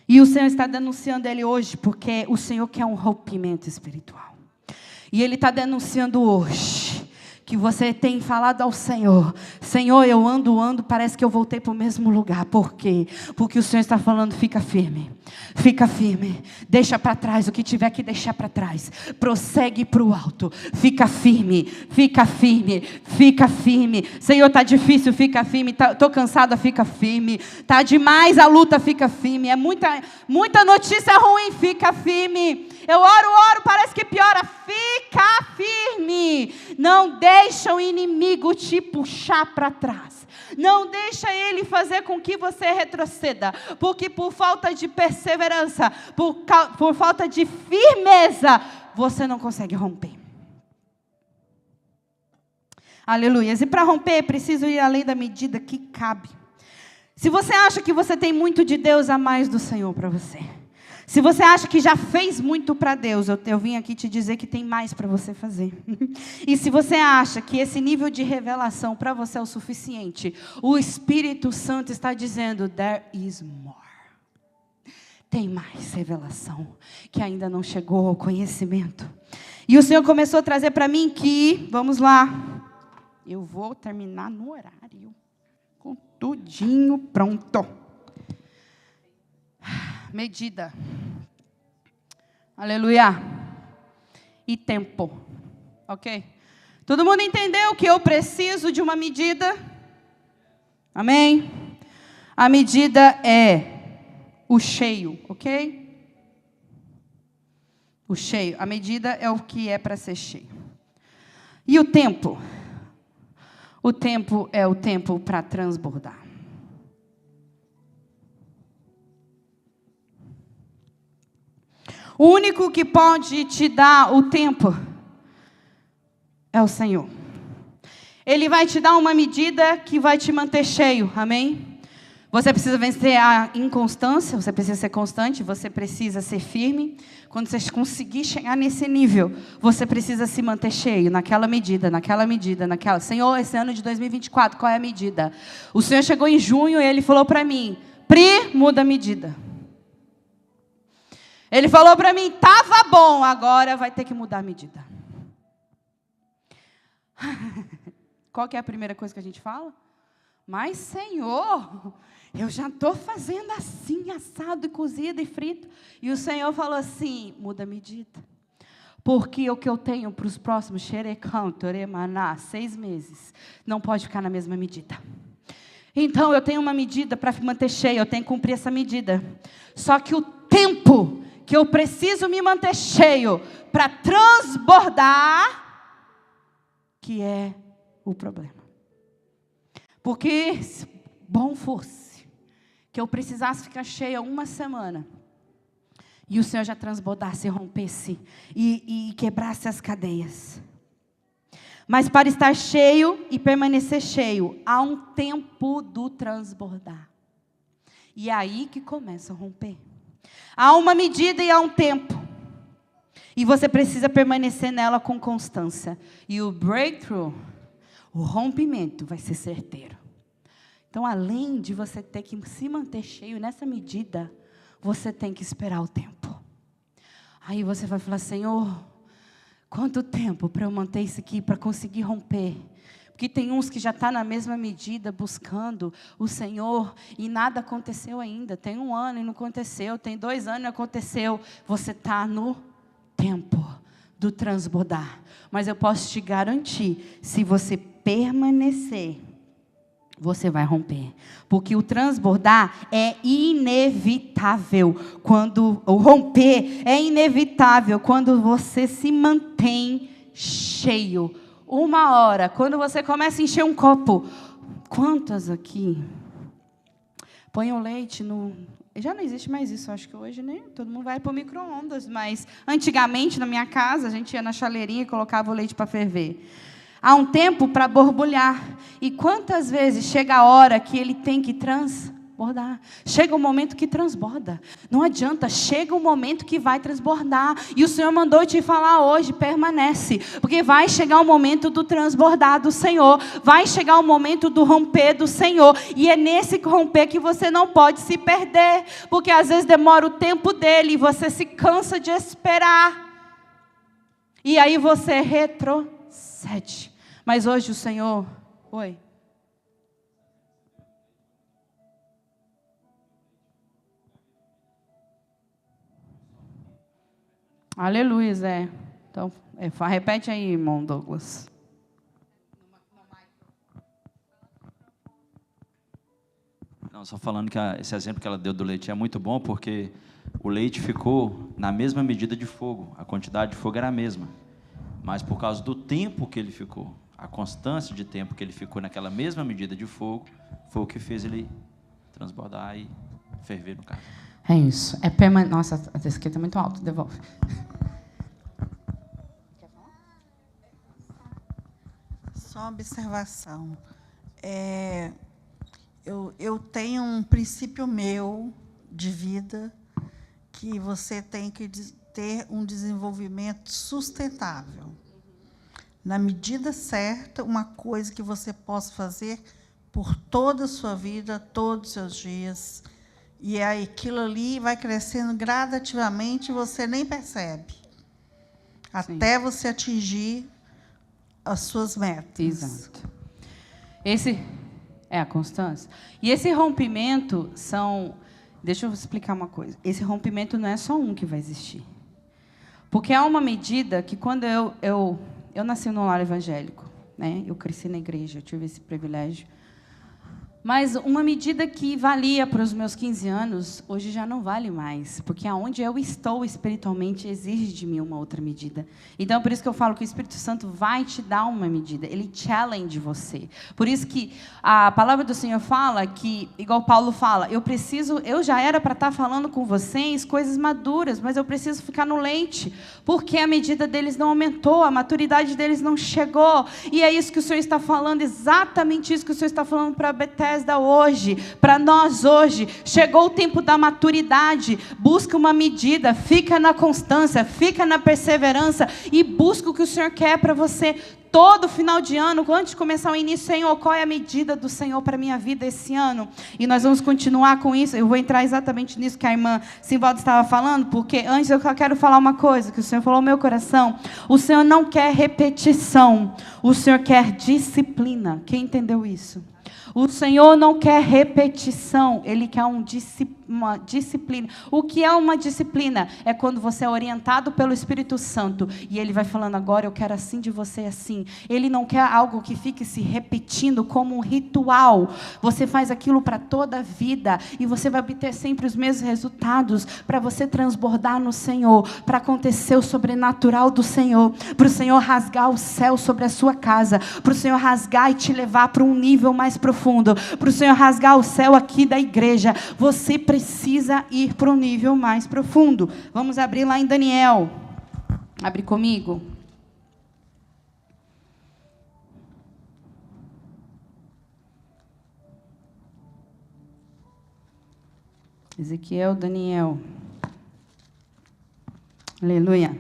E o Senhor está denunciando ele hoje, porque o Senhor quer um rompimento espiritual. E Ele está denunciando hoje, que você tem falado ao Senhor, Senhor, eu ando, parece que eu voltei para o mesmo lugar. Por quê? Porque o Senhor está falando, fica firme, deixa para trás o que tiver que deixar para trás, prossegue para o alto, fica firme, Senhor, está difícil, fica firme, estou cansada, fica firme, está demais a luta, fica firme, é muita notícia ruim, fica firme, eu oro, parece que piora, fica firme, não deixa o inimigo te puxar para trás. Não deixa ele fazer com que você retroceda. Porque por falta de perseverança, por falta de firmeza, você não consegue romper. Aleluia. E para romper, é preciso ir além da medida que cabe. Se você acha que você tem muito de Deus, há mais do Senhor para você. Se você acha que já fez muito para Deus, eu vim aqui te dizer que tem mais para você fazer. E se você acha que esse nível de revelação para você é o suficiente, o Espírito Santo está dizendo, there is more. Tem mais revelação, que ainda não chegou ao conhecimento. E o Senhor começou a trazer para mim que, vamos lá, eu vou terminar no horário, com tudinho pronto. Medida. Aleluia. E tempo. Ok? Todo mundo entendeu que eu preciso de uma medida? Amém? A medida é o cheio, ok? O cheio. A medida é o que é para ser cheio. E o tempo? O tempo é o tempo para transbordar. O único que pode te dar o tempo é o Senhor. Ele vai te dar uma medida que vai te manter cheio, amém? Você precisa vencer a inconstância, você precisa ser constante, você precisa ser firme. Quando você conseguir chegar nesse nível, você precisa se manter cheio, naquela medida. Senhor, esse ano de 2024, qual é a medida? O Senhor chegou em junho e Ele falou para mim, Pri, muda a medida. Ele falou para mim, estava bom, agora vai ter que mudar a medida. Qual que é a primeira coisa que a gente fala? Mas, Senhor, eu já estou fazendo assim, assado, e cozido e frito. E o Senhor falou assim, muda a medida. Porque o que eu tenho para os próximos, 6 meses, não pode ficar na mesma medida. Então, eu tenho uma medida para me manter cheia, eu tenho que cumprir essa medida. Só que o tempo que eu preciso me manter cheio para transbordar, que é o problema. Porque bom fosse que eu precisasse ficar cheia uma semana e o Senhor já transbordasse, rompesse e quebrasse as cadeias. Mas para estar cheio e permanecer cheio, há um tempo do transbordar. E é aí que começa a romper. Há uma medida e há um tempo. E você precisa permanecer nela com constância. E o breakthrough, o rompimento, vai ser certeiro. Então, além de você ter que se manter cheio nessa medida, você tem que esperar o tempo. Aí você vai falar, Senhor, quanto tempo para eu manter isso aqui, para conseguir romper? Porque tem uns que já estão na mesma medida, buscando o Senhor, e nada aconteceu ainda. Tem 1 ano e não aconteceu, tem 2 anos e não aconteceu. Você está no tempo do transbordar. Mas eu posso te garantir, se você permanecer, você vai romper. Porque o transbordar é inevitável. O romper é inevitável quando você se mantém cheio. 1 hora, quando você começa a encher um copo. Quantas aqui? Põe o leite no... Já não existe mais isso, acho que hoje nem todo mundo vai para o micro-ondas. Mas antigamente, na minha casa, a gente ia na chaleirinha e colocava o leite para ferver. Há um tempo para borbulhar. E quantas vezes chega a hora que ele tem que transbordar? Chega o momento que transborda. Não adianta, chega o momento que vai transbordar. E o Senhor mandou te falar hoje, permanece. Porque vai chegar o momento do transbordar do Senhor. Vai chegar o momento do romper do Senhor. E é nesse romper que você não pode se perder. Porque às vezes demora o tempo dele e você se cansa de esperar. E aí você retrocede. Mas hoje o Senhor... Oi. Aleluia, Zé. Então, repete aí, irmão Douglas. Não, só falando que esse exemplo que ela deu do leite é muito bom, porque o leite ficou na mesma medida de fogo. A quantidade de fogo era a mesma. Mas por causa do tempo que ele ficou, a constância de tempo que ele ficou naquela mesma medida de fogo, foi o que fez ele transbordar e ferver no caso. É isso. É permanente. Nossa, esse aqui está muito alto. Devolve. Só uma observação. Eu tenho um princípio meu de vida que você tem que ter um desenvolvimento sustentável. Na medida certa, uma coisa que você possa fazer por toda a sua vida, todos os seus dias. E aquilo ali vai crescendo gradativamente e você nem percebe. Até você atingir as suas metas. Exato. Esse é a constância. E esse rompimento são... Deixa eu explicar uma coisa. Esse rompimento não é só um que vai existir. Porque há uma medida que quando eu nasci no lar evangélico, né? Eu cresci na igreja, eu tive esse privilégio. Mas uma medida que valia para os meus 15 anos, hoje já não vale mais. Porque aonde eu estou espiritualmente exige de mim uma outra medida. Então, por isso que eu falo que o Espírito Santo vai te dar uma medida. Ele challenge você. Por isso que a palavra do Senhor fala que, igual Paulo fala, eu já era para estar falando com vocês coisas maduras, mas eu preciso ficar no leite. Porque a medida deles não aumentou, a maturidade deles não chegou. E é isso que o Senhor está falando, exatamente isso que o Senhor está falando para Bethesda hoje, para nós hoje. Chegou o tempo da maturidade. Busca uma medida, fica na constância, fica na perseverança e busca o que o Senhor quer para você. Todo final de ano, antes de começar o início, Senhor, qual é a medida do Senhor para a minha vida esse ano? E nós vamos continuar com isso. Eu vou entrar exatamente nisso que a irmã Simvalda estava falando, porque antes eu quero falar uma coisa, que o Senhor falou no meu coração. O Senhor não quer repetição, o Senhor quer disciplina. Quem entendeu isso? O Senhor não quer repetição, Ele quer uma disciplina. O que é uma disciplina? É quando você é orientado pelo Espírito Santo e Ele vai falando, agora eu quero assim de você, assim. Ele não quer algo que fique se repetindo como um ritual. Você faz aquilo para toda a vida e você vai obter sempre os mesmos resultados para você transbordar no Senhor, para acontecer o sobrenatural do Senhor, para o Senhor rasgar o céu sobre a sua casa, para o Senhor rasgar e te levar para um nível mais profundo, para o Senhor rasgar o céu aqui da igreja. Você precisa ir para um nível mais profundo. Vamos abrir lá em Daniel. Abre comigo. Ezequiel, Daniel. Aleluia.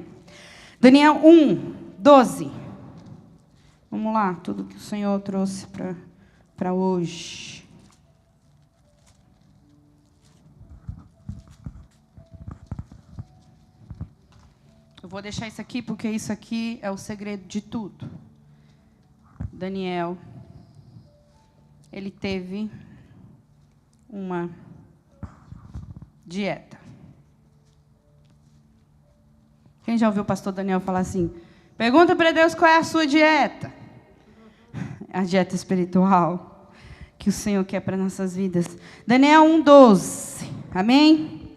Daniel 1:12. Vamos lá, tudo que o Senhor trouxe para hoje. Eu vou deixar isso aqui, porque isso aqui é o segredo de tudo. Daniel, ele teve uma dieta. Quem já ouviu o pastor Daniel falar assim? Pergunta para Deus qual é a sua dieta. A dieta espiritual que o Senhor quer para nossas vidas. Daniel 1:12. Amém?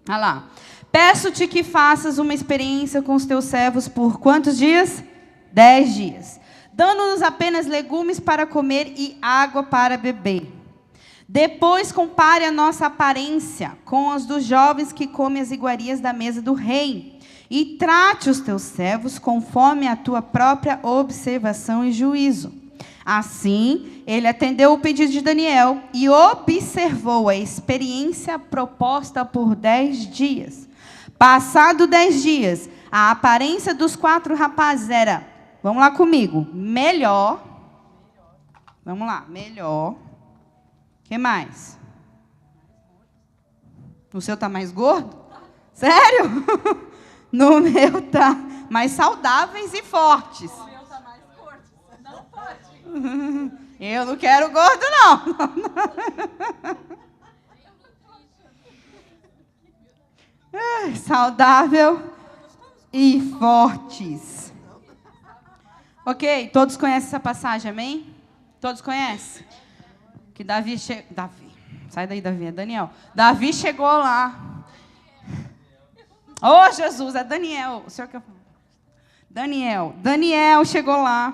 Olha lá. Peço-te que faças uma experiência com os teus servos por quantos dias? 10 dias. Dando-nos apenas legumes para comer e água para beber. Depois compare a nossa aparência com as dos jovens que comem as iguarias da mesa do rei. E trate os teus servos conforme a tua própria observação e juízo. Assim, ele atendeu o pedido de Daniel e observou a experiência proposta por 10 dias. Passado 10 dias, a aparência dos 4 rapazes era, vamos lá comigo, melhor. Vamos lá, melhor. O que mais? O seu está mais gordo? Sério? No meu está mais saudáveis e fortes. O meu está mais forte. Não pode. Eu não quero gordo, não. Saudável e fortes. Ok, todos conhecem essa passagem, amém? Todos conhecem? Que Davi, sai daí, Davi, é Daniel. Davi chegou lá. Oh, Jesus, é Daniel. O senhor que eu falo? Daniel chegou lá.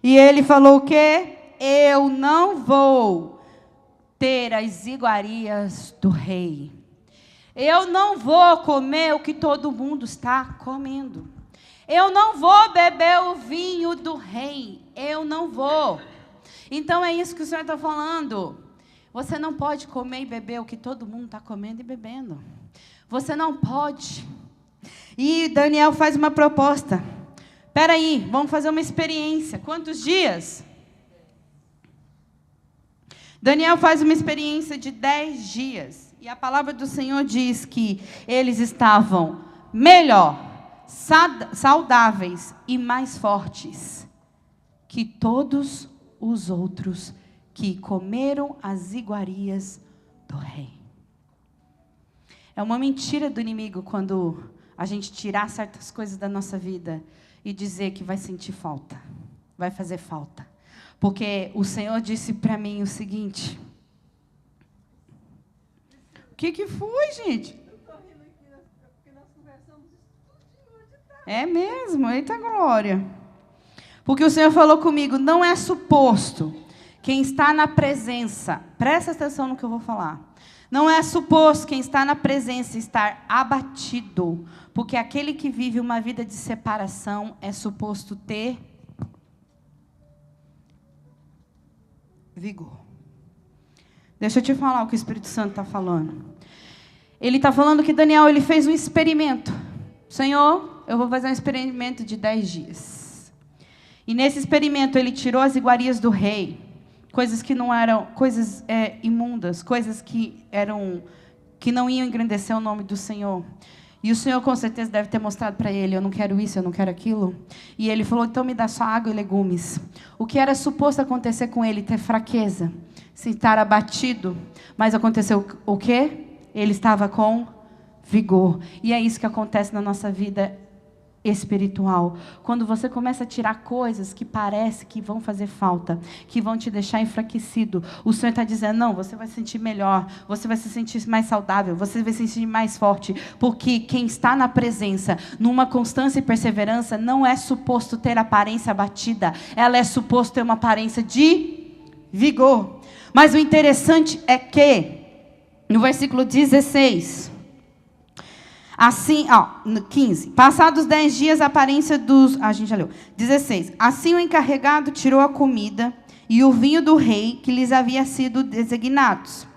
E ele falou o quê? Eu não vou ter as iguarias do rei. Eu não vou comer o que todo mundo está comendo. Eu não vou beber o vinho do rei. Eu não vou. Então é isso que o Senhor está falando. Você não pode comer e beber o que todo mundo está comendo e bebendo. Você não pode. E Daniel faz uma proposta. Espera aí, vamos fazer uma experiência. Quantos dias? Daniel faz uma experiência de 10 dias. E a palavra do Senhor diz que eles estavam melhor, saudáveis e mais fortes que todos os outros que comeram as iguarias do rei. É uma mentira do inimigo quando a gente tirar certas coisas da nossa vida e dizer que vai sentir falta, vai fazer falta. Porque o Senhor disse para mim o seguinte... O que foi, gente? Eu estou rindo aqui, porque nós conversamos isso tudo de tarde. É mesmo? Eita glória. Porque o Senhor falou comigo, não é suposto quem está na presença, presta atenção no que eu vou falar, não é suposto quem está na presença estar abatido, porque aquele que vive uma vida de separação é suposto ter vigor. Deixa eu te falar o que o Espírito Santo está falando. Ele está falando que Daniel ele fez um experimento. Senhor, eu vou fazer um experimento de 10 dias. E nesse experimento ele tirou as iguarias do rei. Coisas que não eram, coisas imundas, coisas que não iam engrandecer o nome do Senhor. E o Senhor com certeza deve ter mostrado para ele, eu não quero isso, eu não quero aquilo. E ele falou, então me dá só água e legumes. O que era suposto acontecer com ele, ter fraqueza, se estar abatido. Mas aconteceu o quê? Ele estava com vigor. E é isso que acontece na nossa vida espiritual. Quando você começa a tirar coisas que parece que vão fazer falta, que vão te deixar enfraquecido, o Senhor está dizendo, não, você vai se sentir melhor, você vai se sentir mais saudável, você vai se sentir mais forte, porque quem está na presença, numa constância e perseverança, não é suposto ter aparência abatida, ela é suposto ter uma aparência de vigor. Mas o interessante é que, no versículo 16... Assim, no 15. Passados 10 dias, a aparência dos... a gente já leu. 16. Assim o encarregado tirou a comida e o vinho do rei que lhes havia sido designados.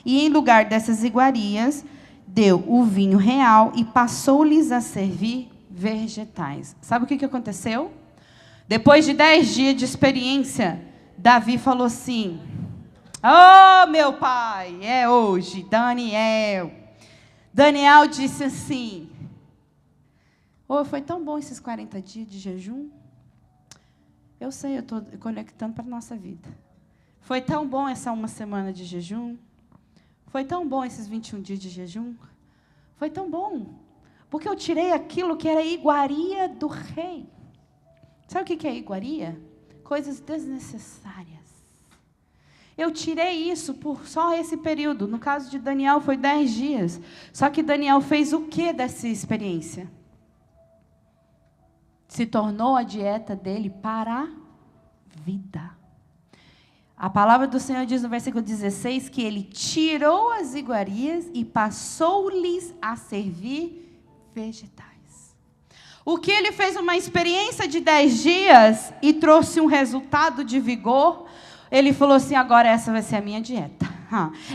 E em lugar dessas iguarias, deu o vinho real e passou-lhes a servir vegetais. Sabe o que aconteceu? Depois de 10 dias de experiência, Davi falou assim: "Oh, meu pai, é hoje, Daniel." Daniel disse assim: "Oh, foi tão bom esses 40 dias de jejum. Eu sei, eu estou conectando para a nossa vida. Foi tão bom essa uma semana de jejum. Foi tão bom esses 21 dias de jejum. Foi tão bom, porque eu tirei aquilo que era iguaria do rei." Sabe o que é iguaria? Coisas desnecessárias. Eu tirei isso por só esse período. No caso de Daniel, foi 10 dias. Só que Daniel fez o que dessa experiência? Se tornou a dieta dele para a vida. A palavra do Senhor diz no versículo 16 que ele tirou as iguarias e passou-lhes a servir vegetais. O que ele fez uma experiência de 10 dias e trouxe um resultado de vigor, ele falou assim: agora essa vai ser a minha dieta.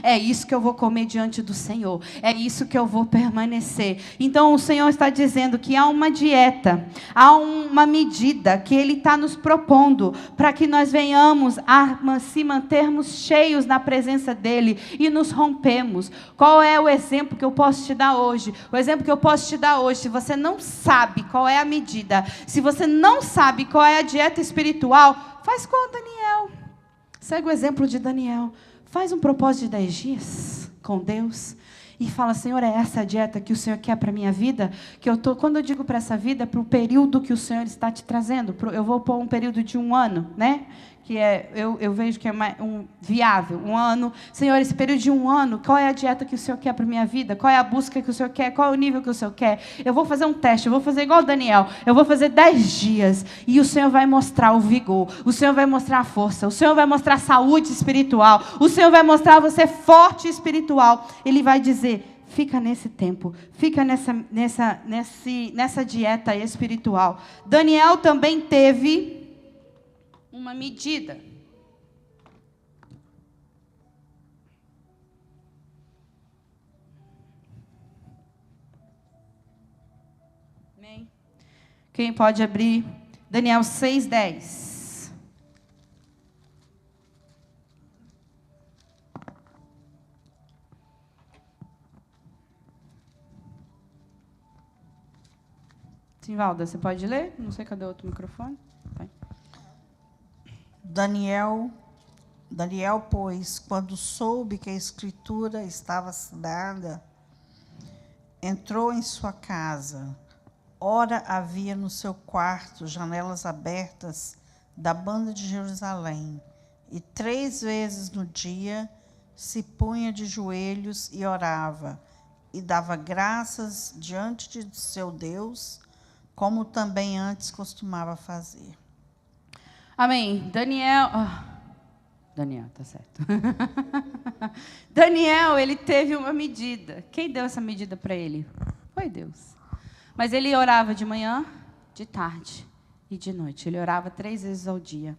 É isso que eu vou comer diante do Senhor. É isso que eu vou permanecer. Então o Senhor está dizendo que há uma dieta, há uma medida que Ele está nos propondo para que nós venhamos a se mantermos cheios na presença dEle e nos rompemos. Qual é o exemplo que eu posso te dar hoje? O exemplo que eu posso te dar hoje, se você não sabe qual é a medida, se você não sabe qual é a dieta espiritual, faz com o Daniel. Segue o exemplo de Daniel. Faz um propósito de 10 dias com Deus e fala: Senhor, é essa a dieta que o Senhor quer para a minha vida? Quando eu digo para essa vida, é para o período que o Senhor está te trazendo. Eu vou pôr um período de 1 ano, né? Que eu vejo que é viável, 1 ano. Senhor, esse período de 1 ano, qual é a dieta que o Senhor quer para a minha vida? Qual é a busca que o Senhor quer? Qual é o nível que o Senhor quer? Eu vou fazer um teste, eu vou fazer igual o Daniel. Eu vou fazer 10 dias e o Senhor vai mostrar o vigor, o Senhor vai mostrar a força, o Senhor vai mostrar a saúde espiritual, o Senhor vai mostrar você forte espiritual. Ele vai dizer: fica nesse tempo, fica nessa dieta espiritual. Daniel também teve uma medida. Amém? Quem pode abrir Daniel 6:10? Simvalda, você pode ler? Não sei, cadê o outro microfone? Vai. Daniel, pois, quando soube que a escritura estava assinada, entrou em sua casa. Ora, havia no seu quarto janelas abertas da banda de Jerusalém, e 3 vezes no dia se punha de joelhos e orava, e dava graças diante de seu Deus, como também antes costumava fazer. Amém. Daniel, tá certo. Daniel, ele teve uma medida. Quem deu essa medida para ele? Foi Deus. Mas ele orava de manhã, de tarde e de noite. Ele orava 3 vezes ao dia.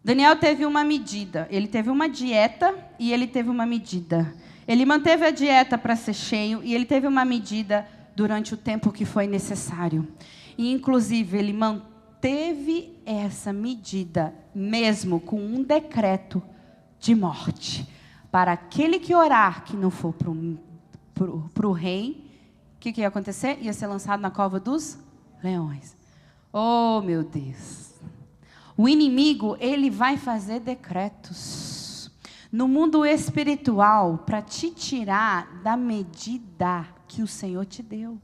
Daniel teve uma medida. Ele teve uma dieta e ele teve uma medida. Ele manteve a dieta para ser cheio e ele teve uma medida durante o tempo que foi necessário. E, inclusive, ele manteve essa medida, mesmo com um decreto de morte. Para aquele que orar, que não for para o rei, o que ia acontecer? Ia ser lançado na cova dos leões. Oh, meu Deus! O inimigo, ele vai fazer decretos no mundo espiritual para te tirar da medida que o Senhor te deu.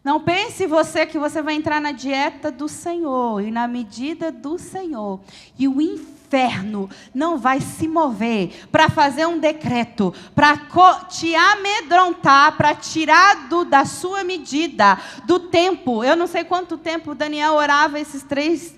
Não pense você que você vai entrar na dieta do Senhor e na medida do Senhor. E o inferno não vai se mover para fazer um decreto, para te amedrontar, para tirar da sua medida, do tempo. Eu não sei quanto tempo Daniel orava essas 3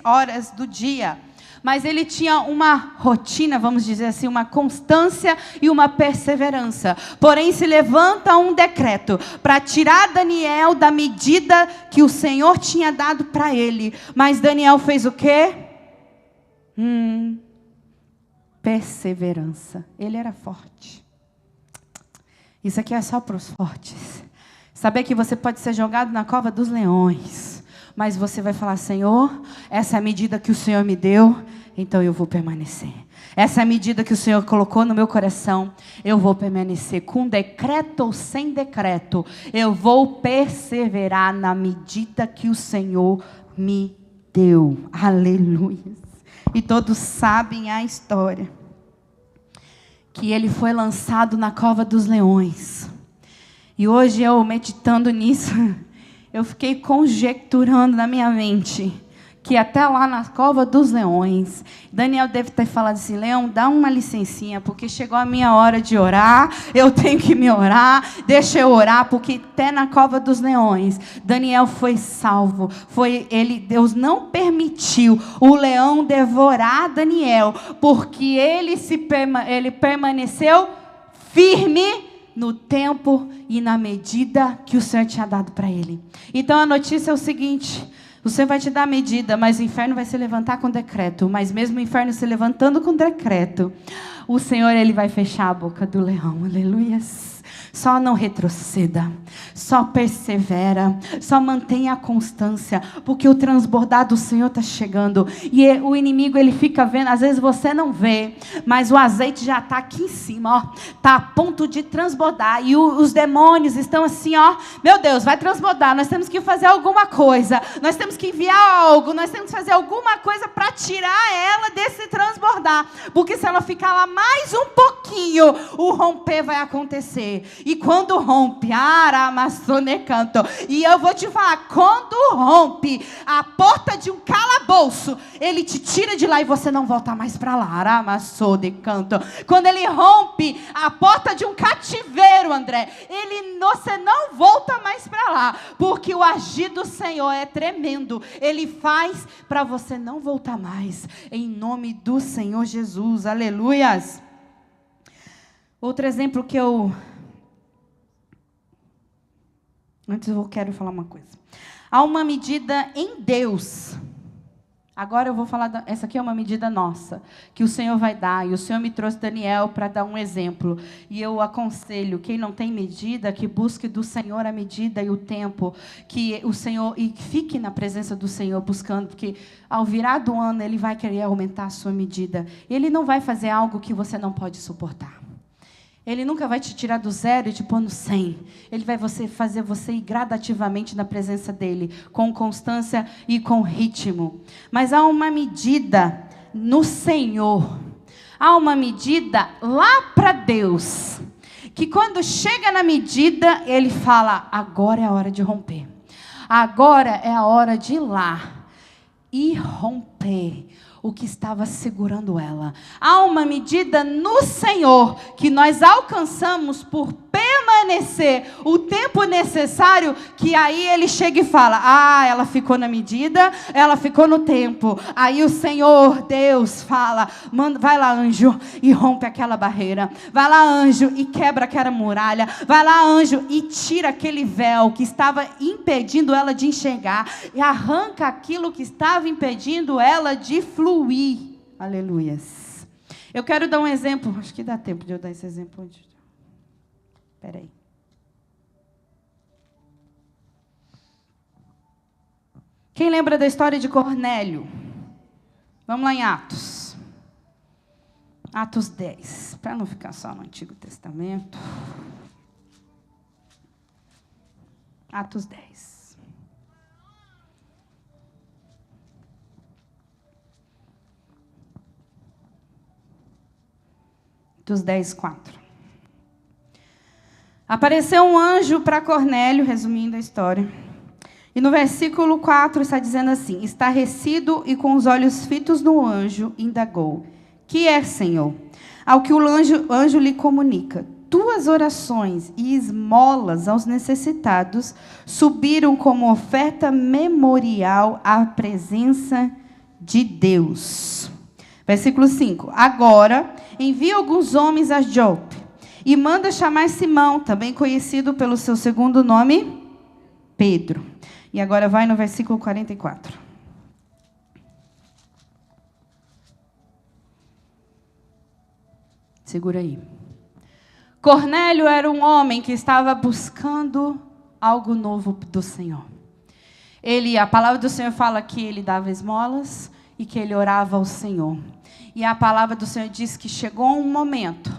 horas do dia. Mas ele tinha uma rotina, vamos dizer assim, uma constância e uma perseverança. Porém, se levanta um decreto para tirar Daniel da medida que o Senhor tinha dado para ele. Mas Daniel fez o quê? perseverança. Ele era forte. Isso aqui é só para os fortes. Saber que você pode ser jogado na cova dos leões, mas você vai falar: Senhor, essa é a medida que o Senhor me deu, então eu vou permanecer. Essa é a medida que o Senhor colocou no meu coração, eu vou permanecer. Com decreto ou sem decreto, eu vou perseverar na medida que o Senhor me deu. Aleluia. E todos sabem a história. Que ele foi lançado na cova dos leões. E hoje eu, meditando nisso, eu fiquei conjecturando na minha mente que até lá na cova dos leões, Daniel deve ter falado assim: Leão, dá uma licencinha, porque chegou a minha hora de orar, eu tenho que me orar, deixa eu orar, porque até na cova dos leões, Daniel foi salvo. Deus não permitiu o leão devorar Daniel, porque ele permaneceu firme no tempo e na medida que o Senhor tinha dado para ele. Então a notícia é o seguinte: o Senhor vai te dar a medida, mas o inferno vai se levantar com decreto. Mas mesmo o inferno se levantando com decreto, o Senhor, Ele vai fechar a boca do leão. Aleluias. Só não retroceda, só persevera, só mantenha a constância, porque o transbordar do Senhor está chegando. E o inimigo, ele fica vendo, às vezes você não vê, mas o azeite já está aqui em cima, ó, está a ponto de transbordar. E os demônios estão assim, ó, meu Deus, vai transbordar, nós temos que fazer alguma coisa, nós temos que enviar algo, nós temos que fazer alguma coisa para tirar ela desse transbordar, porque se ela ficar lá mais um pouquinho, o romper vai acontecer. E quando rompe, canto. E eu vou te falar, quando rompe a porta de um calabouço, ele te tira de lá e você não volta mais para lá. Canto. Quando ele rompe a porta de um cativeiro, André, você não volta mais para lá, porque o agir do Senhor é tremendo. Ele faz para você não voltar mais, em nome do Senhor Jesus. Aleluias. Outro exemplo que antes eu quero falar uma coisa. Há uma medida em Deus. Agora eu vou falar, essa aqui é uma medida nossa, que o Senhor vai dar. E o Senhor me trouxe Daniel para dar um exemplo. E eu aconselho, quem não tem medida, que busque do Senhor a medida e o tempo. Que o Senhor, e fique na presença do Senhor buscando, porque ao virar do ano, Ele vai querer aumentar a sua medida. Ele não vai fazer algo que você não pode suportar. Ele nunca vai te tirar do 0 e te pôr no 100. Ele vai fazer você ir gradativamente na presença dEle, com constância e com ritmo. Mas há uma medida no Senhor. Há uma medida lá para Deus. Que quando chega na medida, Ele fala: agora é a hora de romper. Agora é a hora de ir lá e romper o que estava segurando ela. Há uma medida no Senhor que nós alcançamos por permanecer o tempo necessário, que aí Ele chega e fala: ela ficou na medida, ela ficou no tempo. Aí o Senhor, Deus, fala: vai lá, anjo, e rompe aquela barreira. Vai lá, anjo, e quebra aquela muralha. Vai lá, anjo, e tira aquele véu que estava impedindo ela de enxergar, e arranca aquilo que estava impedindo ela de fluir. Aleluias. Eu quero dar um exemplo. Acho que dá tempo de eu dar esse exemplo. Espera aí. Quem lembra da história de Cornélio? Vamos lá em Atos. Atos 10. Para não ficar só no Antigo Testamento. Atos 10. Dos 10, 4. Apareceu um anjo para Cornélio, resumindo a história. E no versículo 4 está dizendo assim: estarrecido e com os olhos fitos no anjo, indagou: que é, Senhor? Ao que o anjo lhe comunica: tuas orações e esmolas aos necessitados subiram como oferta memorial à presença de Deus. Versículo 5. Agora envia alguns homens a Jope e manda chamar Simão, também conhecido pelo seu segundo nome, Pedro. E agora vai no versículo 44. Segura aí. Cornélio era um homem que estava buscando algo novo do Senhor. A palavra do Senhor fala que ele dava esmolas e que ele orava ao Senhor. E a palavra do Senhor diz que chegou um momento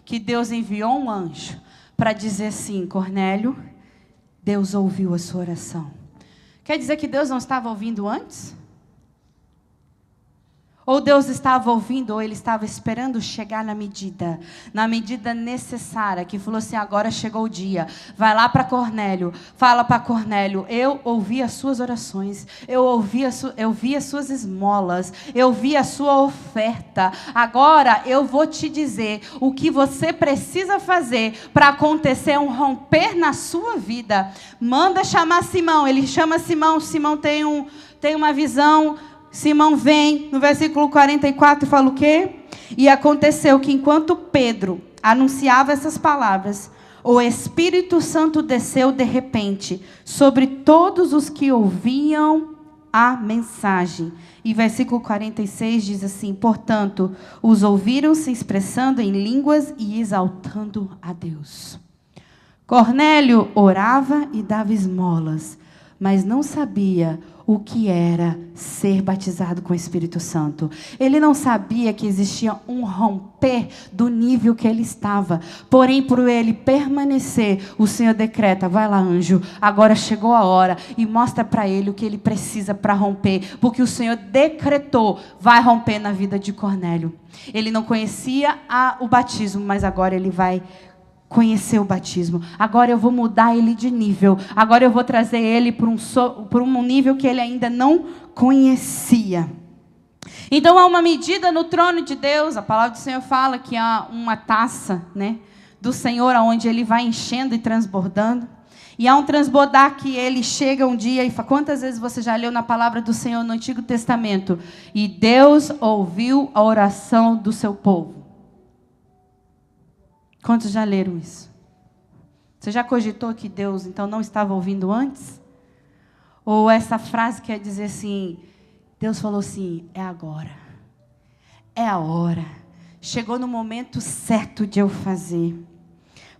que Deus enviou um anjo para dizer assim: Cornélio, Deus ouviu a sua oração. Quer dizer que Deus não estava ouvindo antes? Ou Deus estava ouvindo, ou Ele estava esperando chegar na medida necessária, que falou assim: agora chegou o dia, vai lá para Cornélio, fala para Cornélio, eu ouvi as suas orações, eu vi as suas esmolas, eu vi a sua oferta, agora eu vou te dizer o que você precisa fazer para acontecer um romper na sua vida. Manda chamar Simão. Ele chama Simão, Simão tem uma visão. Simão vem, no versículo 44, fala o quê? E aconteceu que enquanto Pedro anunciava essas palavras, o Espírito Santo desceu de repente sobre todos os que ouviam a mensagem. E versículo 46 diz assim: portanto, os ouviram se expressando em línguas e exaltando a Deus. Cornélio orava e dava esmolas, mas não sabia o que era ser batizado com o Espírito Santo. Ele não sabia que existia um romper do nível que ele estava. Porém, por ele permanecer, o Senhor decreta: vai lá, anjo, agora chegou a hora, e mostra para ele o que ele precisa para romper, porque o Senhor decretou, vai romper na vida de Cornélio. Ele não conhecia o batismo, mas agora ele vai conhecer o batismo. Agora eu vou mudar ele de nível. Agora eu vou trazer ele para um nível que ele ainda não conhecia. Então há uma medida no trono de Deus. A palavra do Senhor fala que há uma taça, né, do Senhor, onde ele vai enchendo e transbordando. E há um transbordar que ele chega um dia e fala: quantas vezes você já leu na palavra do Senhor no Antigo Testamento? E Deus ouviu a oração do seu povo. Quantos já leram isso? Você já cogitou que Deus, então, não estava ouvindo antes? Ou essa frase quer dizer assim: Deus falou assim, é agora. É a hora. Chegou no momento certo de eu fazer.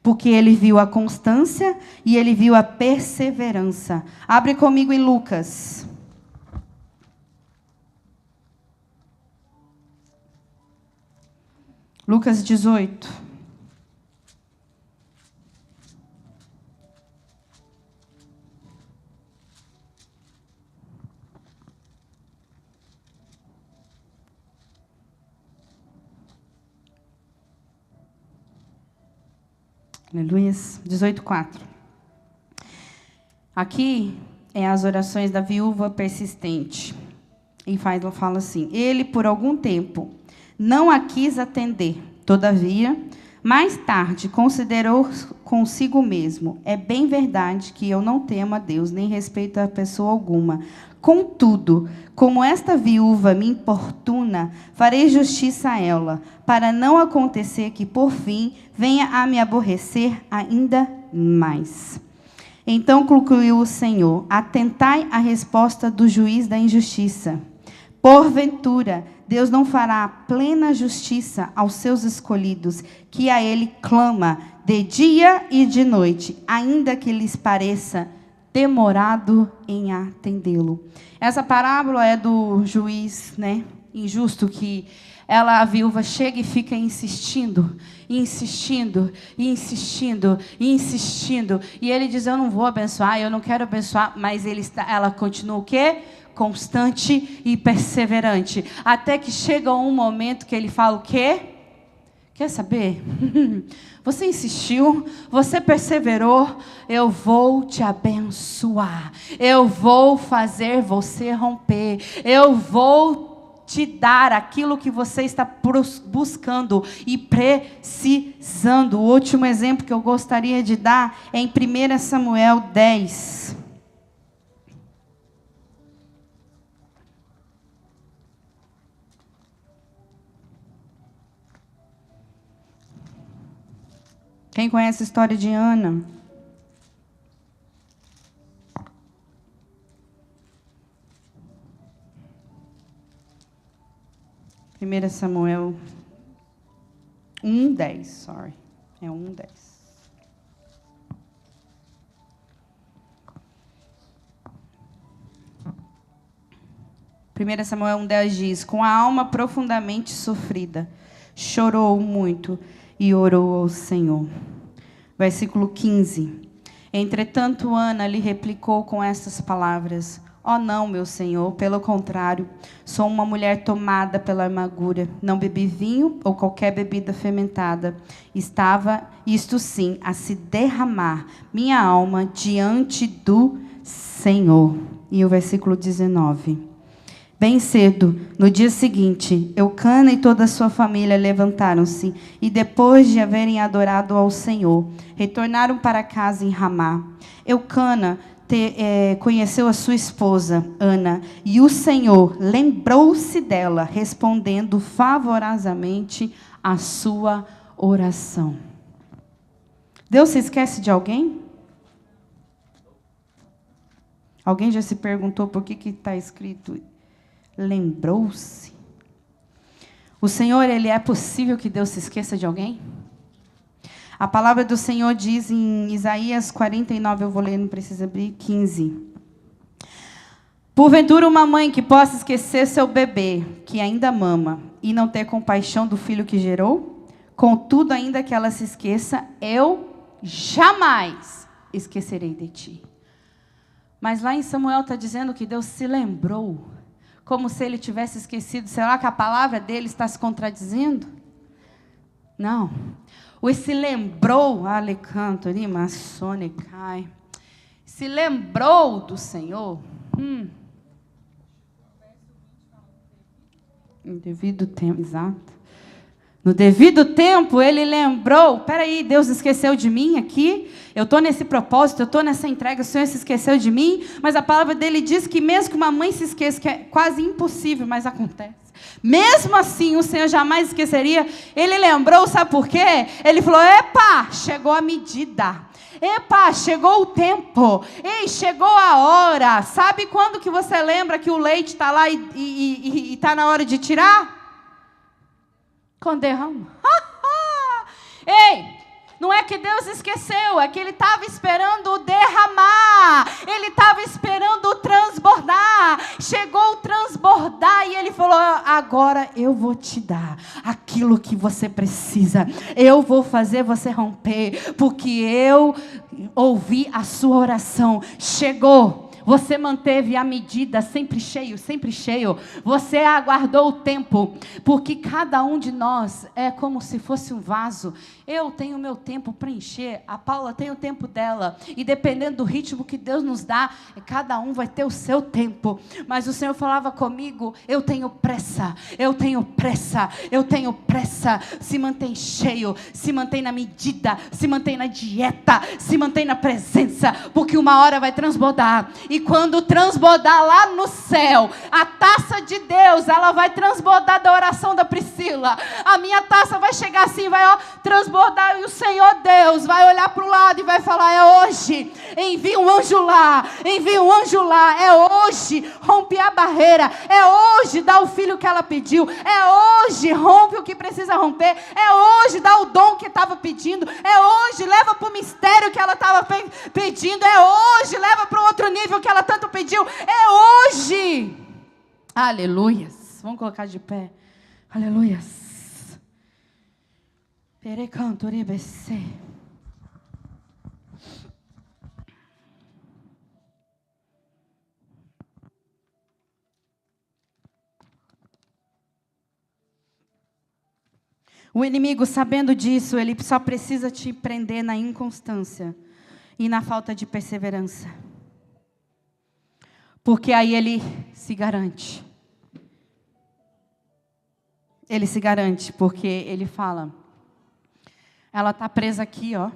Porque ele viu a constância e ele viu a perseverança. Abre comigo em Lucas. Lucas 18. Aleluia. 18:4. Aqui é as orações da viúva persistente. E fala assim: ele por algum tempo não a quis atender. Todavia, mais tarde considerou consigo mesmo: é bem verdade que eu não temo a Deus, nem respeito a pessoa alguma. Contudo, como esta viúva me importuna, farei justiça a ela, para não acontecer que, por fim, venha a me aborrecer ainda mais. Então concluiu o Senhor: atentai à resposta do juiz da injustiça. Porventura, Deus não fará plena justiça aos seus escolhidos, que a Ele clama de dia e de noite, ainda que lhes pareça demorado em atendê-lo. Essa parábola é do juiz, né, injusto, que a viúva chega e fica insistindo, insistindo, insistindo, insistindo. E ele diz: eu não vou abençoar, eu não quero abençoar, mas ela continua o quê? Constante e perseverante. Até que chega um momento que ele fala o quê? Quer saber? Você insistiu, você perseverou, eu vou te abençoar. Eu vou fazer você romper. Eu vou te dar aquilo que você está buscando e precisando. O último exemplo que eu gostaria de dar é em 1 Samuel 10. Quem conhece a história de Ana? Primeira Samuel 1:10, sorry. É 1:10. 1 Samuel 1:10 diz: com a alma profundamente sofrida, chorou muito e orou ao Senhor. Versículo 15. Entretanto, Ana lhe replicou com estas palavras: ó não, meu Senhor, pelo contrário, sou uma mulher tomada pela amargura. Não bebi vinho ou qualquer bebida fermentada. Estava, isto sim, a se derramar minha alma diante do Senhor. E o versículo 19. Bem cedo, no dia seguinte, Eucana e toda a sua família levantaram-se e, depois de haverem adorado ao Senhor, retornaram para casa em Ramá. Eucana conheceu a sua esposa, Ana, e o Senhor lembrou-se dela, respondendo favorazmente à sua oração. Deus se esquece de alguém? Alguém já se perguntou por que está escrito lembrou-se? O Senhor, é possível que Deus se esqueça de alguém? A palavra do Senhor diz em Isaías 49, eu vou ler, não precisa abrir, 15. Porventura uma mãe que possa esquecer seu bebê, que ainda mama, e não ter compaixão do filho que gerou? Contudo, ainda que ela se esqueça, eu jamais esquecerei de ti. Mas lá em Samuel está dizendo que Deus se lembrou, como se ele tivesse esquecido. Será que a palavra dele está se contradizendo? Não. O se lembrou, Alecanto, Maçonicai, se lembrou do Senhor. No devido tempo, exato. No devido tempo, ele lembrou. Peraí, Deus esqueceu de mim aqui? Eu estou nesse propósito, eu estou nessa entrega, o Senhor se esqueceu de mim? Mas a palavra dele diz que mesmo que uma mãe se esqueça, que é quase impossível, mas acontece. Mesmo assim, o Senhor jamais esqueceria. Ele lembrou, sabe por quê? Ele falou, epa, chegou a medida. Epa, chegou o tempo. Ei, chegou a hora. Sabe quando que você lembra que o leite está lá e está na hora de tirar? Quando derrama. Ei, não é que Deus esqueceu, é que Ele estava esperando o derramar. Ele estava esperando o transbordar. Chegou o transbordar e Ele falou, agora eu vou te dar aquilo que você precisa. Eu vou fazer você romper, porque eu ouvi a sua oração. Chegou. Você manteve a medida sempre cheio, sempre cheio. Você aguardou o tempo, porque cada um de nós é como se fosse um vaso. Eu tenho o meu tempo para encher, a Paula tem o tempo dela. E dependendo do ritmo que Deus nos dá, cada um vai ter o seu tempo. Mas o Senhor falava comigo, eu tenho pressa, eu tenho pressa, eu tenho pressa. Se mantém cheio, se mantém na medida, se mantém na dieta, se mantém na presença, porque uma hora vai transbordar. E quando transbordar lá no céu, a taça de Deus, ela vai transbordar da oração da Priscila. A minha taça vai chegar assim, vai transbordar, e o Senhor Deus vai olhar para o lado e vai falar, é hoje, envia um anjo lá, envia um anjo lá, é hoje, rompe a barreira, é hoje, dá o filho que ela pediu, é hoje, rompe o que precisa romper, é hoje, dá o dom que estava pedindo, é hoje, leva para o mistério que ela estava pedindo, é hoje, leva para um outro nível que ela tanto pediu, é hoje. Aleluias. Vamos colocar de pé. Aleluias. Perecanto rebece. O inimigo, sabendo disso, ele só precisa te prender na inconstância e na falta de perseverança. Porque aí ele se garante. Ele se garante, porque ele fala, ela está presa aqui, ó.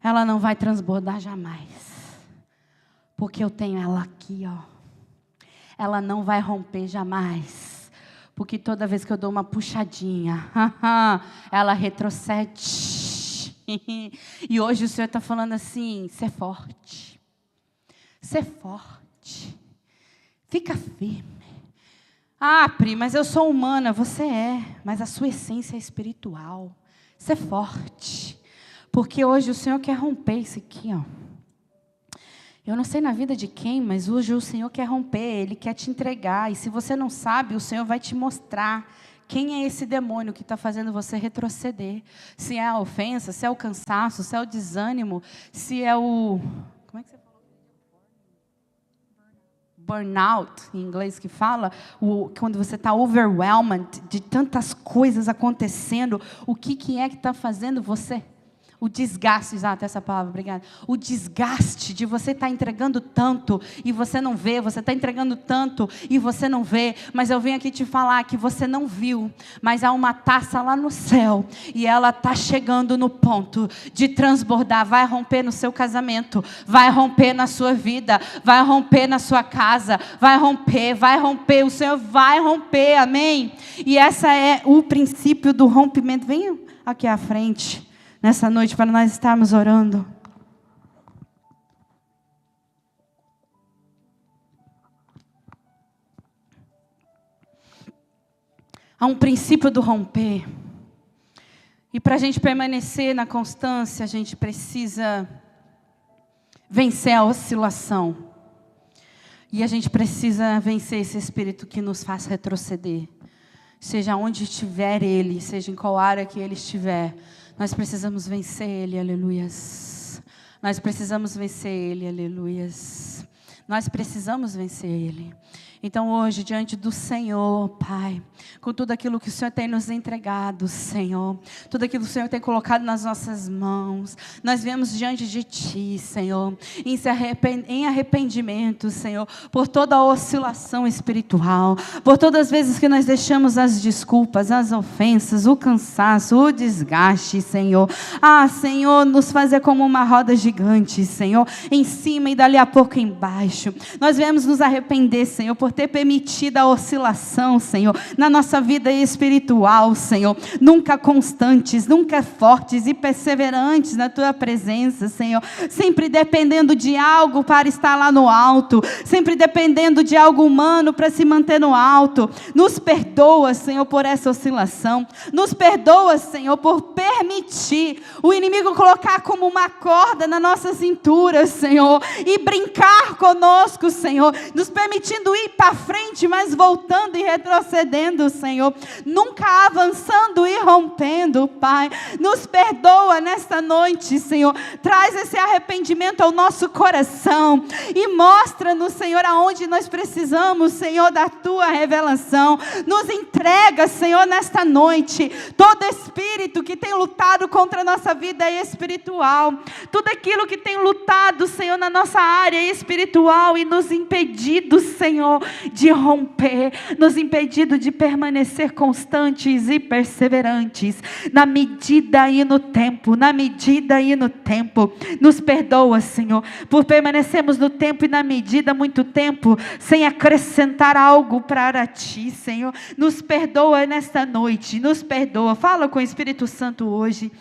Ela não vai transbordar jamais. Porque eu tenho ela aqui, ó. Ela não vai romper jamais. Porque toda vez que eu dou uma puxadinha, ela retrocede. E hoje o Senhor está falando assim, ser forte. Ser forte. Fica firme. Ah, Pri, mas eu sou humana. Você é, mas a sua essência é espiritual. Você é forte. Porque hoje o Senhor quer romper isso aqui, ó. Eu não sei na vida de quem, mas hoje o Senhor quer romper, Ele quer te entregar. E se você não sabe, o Senhor vai te mostrar quem é esse demônio que está fazendo você retroceder. Se é a ofensa, se é o cansaço, se é o desânimo, se é o... Como é que você falou? Burnout, em inglês que fala, quando você está overwhelmed de tantas coisas acontecendo, o que é que está fazendo você? O desgaste, exato, essa palavra, obrigada. O desgaste de você estar entregando tanto e você não vê, você está entregando tanto e você não vê, mas eu venho aqui te falar que você não viu, mas há uma taça lá no céu e ela está chegando no ponto de transbordar, vai romper no seu casamento, vai romper na sua vida, vai romper na sua casa, vai romper, o Senhor vai romper, amém? E essa é o princípio do rompimento. Venha aqui à frente nessa noite, para nós estarmos orando. Há um princípio do romper. E para a gente permanecer na constância, a gente precisa vencer a oscilação. E a gente precisa vencer esse espírito que nos faz retroceder. Seja onde estiver ele, seja em qual área que ele estiver, nós precisamos vencer ele, aleluias. Nós precisamos vencer ele, aleluias. Nós precisamos vencer ele. Então hoje, diante do Senhor, Pai, com tudo aquilo que o Senhor tem nos entregado, Senhor, tudo aquilo que o Senhor tem colocado nas nossas mãos, nós viemos diante de Ti, Senhor, em arrependimento, Senhor, por toda a oscilação espiritual, por todas as vezes que nós deixamos as desculpas, as ofensas, o cansaço, o desgaste, Senhor. Ah, Senhor, nos fazer como uma roda gigante, Senhor, em cima e dali a pouco embaixo. Nós viemos nos arrepender, Senhor, por ter permitido a oscilação, Senhor, na nossa vida espiritual, Senhor, nunca constantes, nunca fortes e perseverantes na Tua presença, Senhor, sempre dependendo de algo para estar lá no alto, sempre dependendo de algo humano para se manter no alto. Nos perdoa, Senhor, por essa oscilação, nos perdoa, Senhor, por permitir o inimigo colocar como uma corda na nossa cintura, Senhor, e brincar conosco, Senhor, nos permitindo ir para frente, mas voltando e retrocedendo, Senhor, nunca avançando e rompendo, Pai. Nos perdoa nesta noite, Senhor, traz esse arrependimento ao nosso coração e mostra-nos, Senhor, aonde nós precisamos, Senhor, da Tua revelação. Nos entrega, Senhor, nesta noite, todo espírito que tem lutado contra a nossa vida espiritual, tudo aquilo que tem lutado, Senhor, na nossa área espiritual e nos impedido, Senhor, de romper, nos impedido de permanecer constantes e perseverantes, na medida e no tempo, na medida e no tempo. Nos perdoa, Senhor, por permanecermos no tempo e na medida muito tempo, sem acrescentar algo para Ti, Senhor. Nos perdoa nesta noite, nos perdoa. Fala com o Espírito Santo hoje.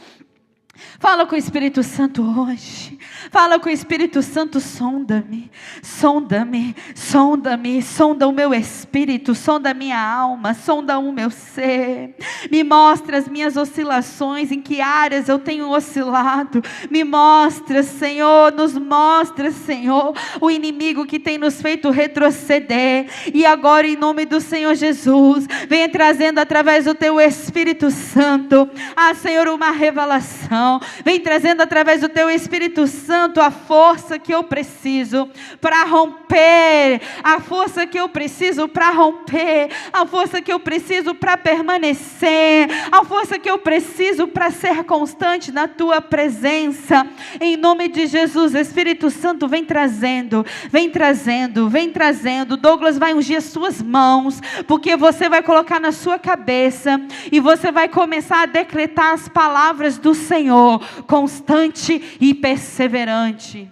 Fala com o Espírito Santo hoje. Fala com o Espírito Santo, sonda-me, sonda-me, sonda-me, sonda o meu espírito, sonda a minha alma, sonda o meu ser. Me mostra as minhas oscilações, em que áreas eu tenho oscilado. Me mostra, Senhor, nos mostra, Senhor, o inimigo que tem nos feito retroceder. E agora, em nome do Senhor Jesus, venha trazendo através do Teu Espírito Santo, Senhor, uma revelação. Vem trazendo através do Teu Espírito Santo a força que eu preciso para romper, a força que eu preciso para romper, a força que eu preciso para permanecer, a força que eu preciso para ser constante na Tua presença. Em nome de Jesus, Espírito Santo, vem trazendo, vem trazendo, vem trazendo. Douglas vai ungir as suas mãos, porque você vai colocar na sua cabeça e você vai começar a decretar as palavras do Senhor, constante e perseverante.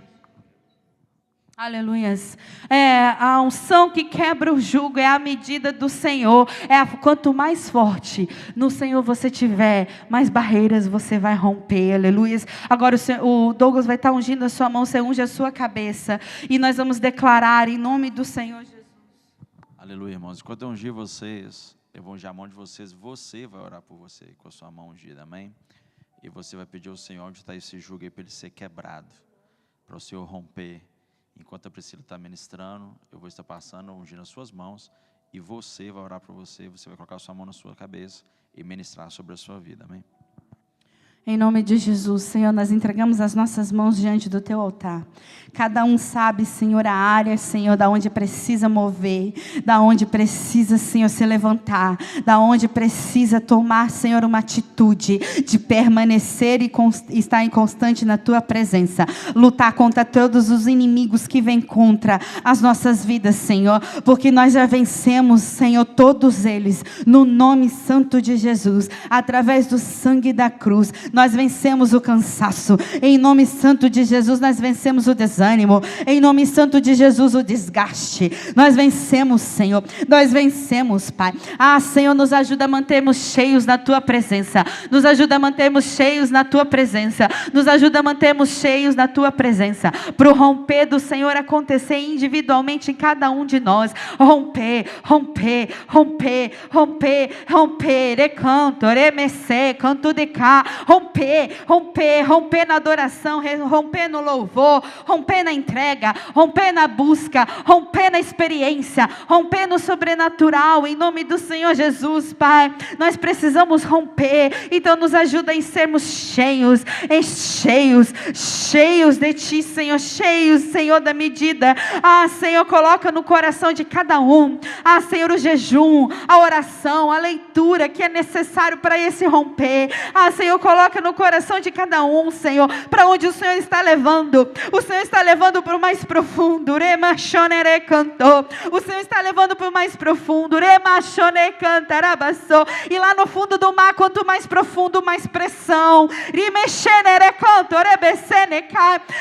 Aleluias. A unção que quebra o jugo é a medida do Senhor. Quanto mais forte no Senhor você tiver, mais barreiras você vai romper. Aleluias. Agora o Douglas vai estar ungindo a sua mão, você unge a sua cabeça. E nós vamos declarar em nome do Senhor Jesus. Aleluia, irmãos. Enquanto eu ungir vocês, eu vou ungir a mão de vocês, você vai orar por você, com a sua mão ungida, amém? E você vai pedir ao Senhor, onde está esse jugo aí, para ele ser quebrado, para o Senhor romper. Enquanto a Priscila está ministrando, eu vou estar passando, ungindo as suas mãos, e você vai orar por você, você vai colocar a sua mão na sua cabeça e ministrar sobre a sua vida, amém? Em nome de Jesus, Senhor, nós entregamos as nossas mãos diante do Teu altar. Cada um sabe, Senhor, a área, Senhor, da onde precisa mover, da onde precisa, Senhor, se levantar, da onde precisa tomar, Senhor, uma atitude de permanecer e estar em constante na Tua presença. Lutar contra todos os inimigos que vêm contra as nossas vidas, Senhor, porque nós já vencemos, Senhor, todos eles, no nome santo de Jesus, através do sangue da cruz. Nós vencemos o cansaço, em nome santo de Jesus, nós vencemos o desânimo, em nome santo de Jesus, o desgaste, nós vencemos, Senhor, nós vencemos, Pai. Senhor, nos ajuda a mantermos cheios na Tua presença, nos ajuda a mantermos cheios na Tua presença, nos ajuda a mantermos cheios na Tua presença, para o romper do Senhor acontecer individualmente em cada um de nós, romper, romper, romper, romper, romper, recanto, remecê, canto de cá, romper, romper, romper na adoração, romper no louvor, romper na entrega, romper na busca, romper na experiência, romper no sobrenatural, em nome do Senhor Jesus, Pai. Nós precisamos romper, então nos ajuda em sermos cheios, cheios de Ti, Senhor, cheios, Senhor, da medida. Senhor, coloca no coração de cada um, Senhor, o jejum, a oração, a leitura que é necessário para esse romper. Senhor, coloca no coração de cada um, Senhor, para onde o Senhor está levando. O Senhor está levando para o mais profundo. O Senhor está levando para o mais profundo. E lá no fundo do mar, quanto mais profundo, mais pressão.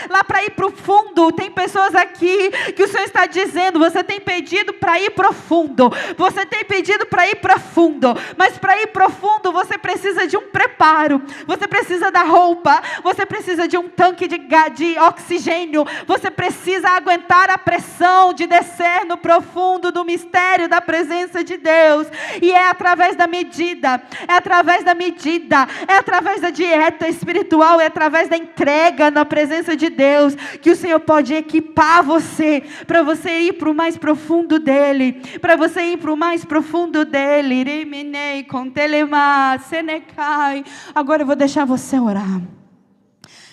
Lá para ir para o fundo, tem pessoas aqui que o Senhor está dizendo, você tem pedido para ir profundo. Você tem pedido para ir profundo. Mas para ir profundo, você precisa de um preparo. Você precisa da roupa, você precisa de um tanque de oxigênio, você precisa aguentar a pressão de descer no profundo do mistério da presença de Deus, e é através da medida, é através da medida, é através da dieta espiritual, é através da entrega na presença de Deus, que o Senhor pode equipar você, para você ir para o mais profundo dEle, para você ir para o mais profundo dEle. Agora eu vou deixar você orar.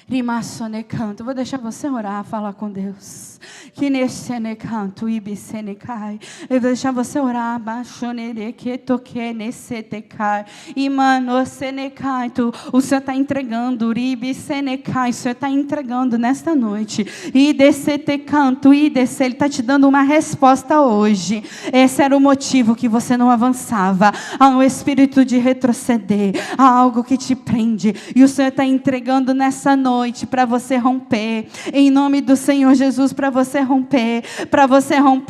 Rimassonecanto, vou deixar você orar, falar com Deus. Que nesse necanto ibisenecai, eu vou deixar você orar. Baixonere que toque nesse tecai, imanosenecai. O Senhor está entregando, ribisenecai. O Senhor está entregando nesta noite. E desse tecanto, e desse, Ele está te dando uma resposta hoje. Esse era o motivo que você não avançava. Há um espírito de retroceder, há algo que te prende. E o Senhor está entregando nessa noite para você romper. Em nome do Senhor Jesus, para você romper,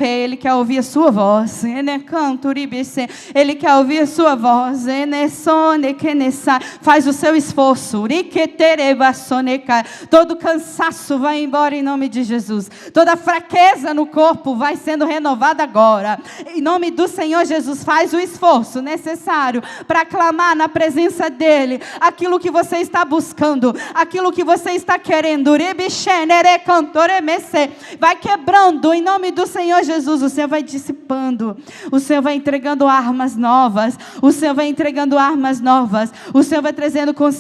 Ele quer ouvir a sua voz. Ele quer ouvir a sua voz. Faz o seu esforço. Todo cansaço vai embora em nome de Jesus. Toda fraqueza no corpo vai sendo renovada agora. Em nome do Senhor Jesus, faz o esforço necessário para clamar na presença dEle aquilo que você está buscando, aquilo que você está querendo. Vai quebrando em nome do Senhor Jesus. O Senhor vai dissipando, o Senhor vai entregando armas novas, o Senhor vai entregando armas novas, o Senhor vai trazendo consciência.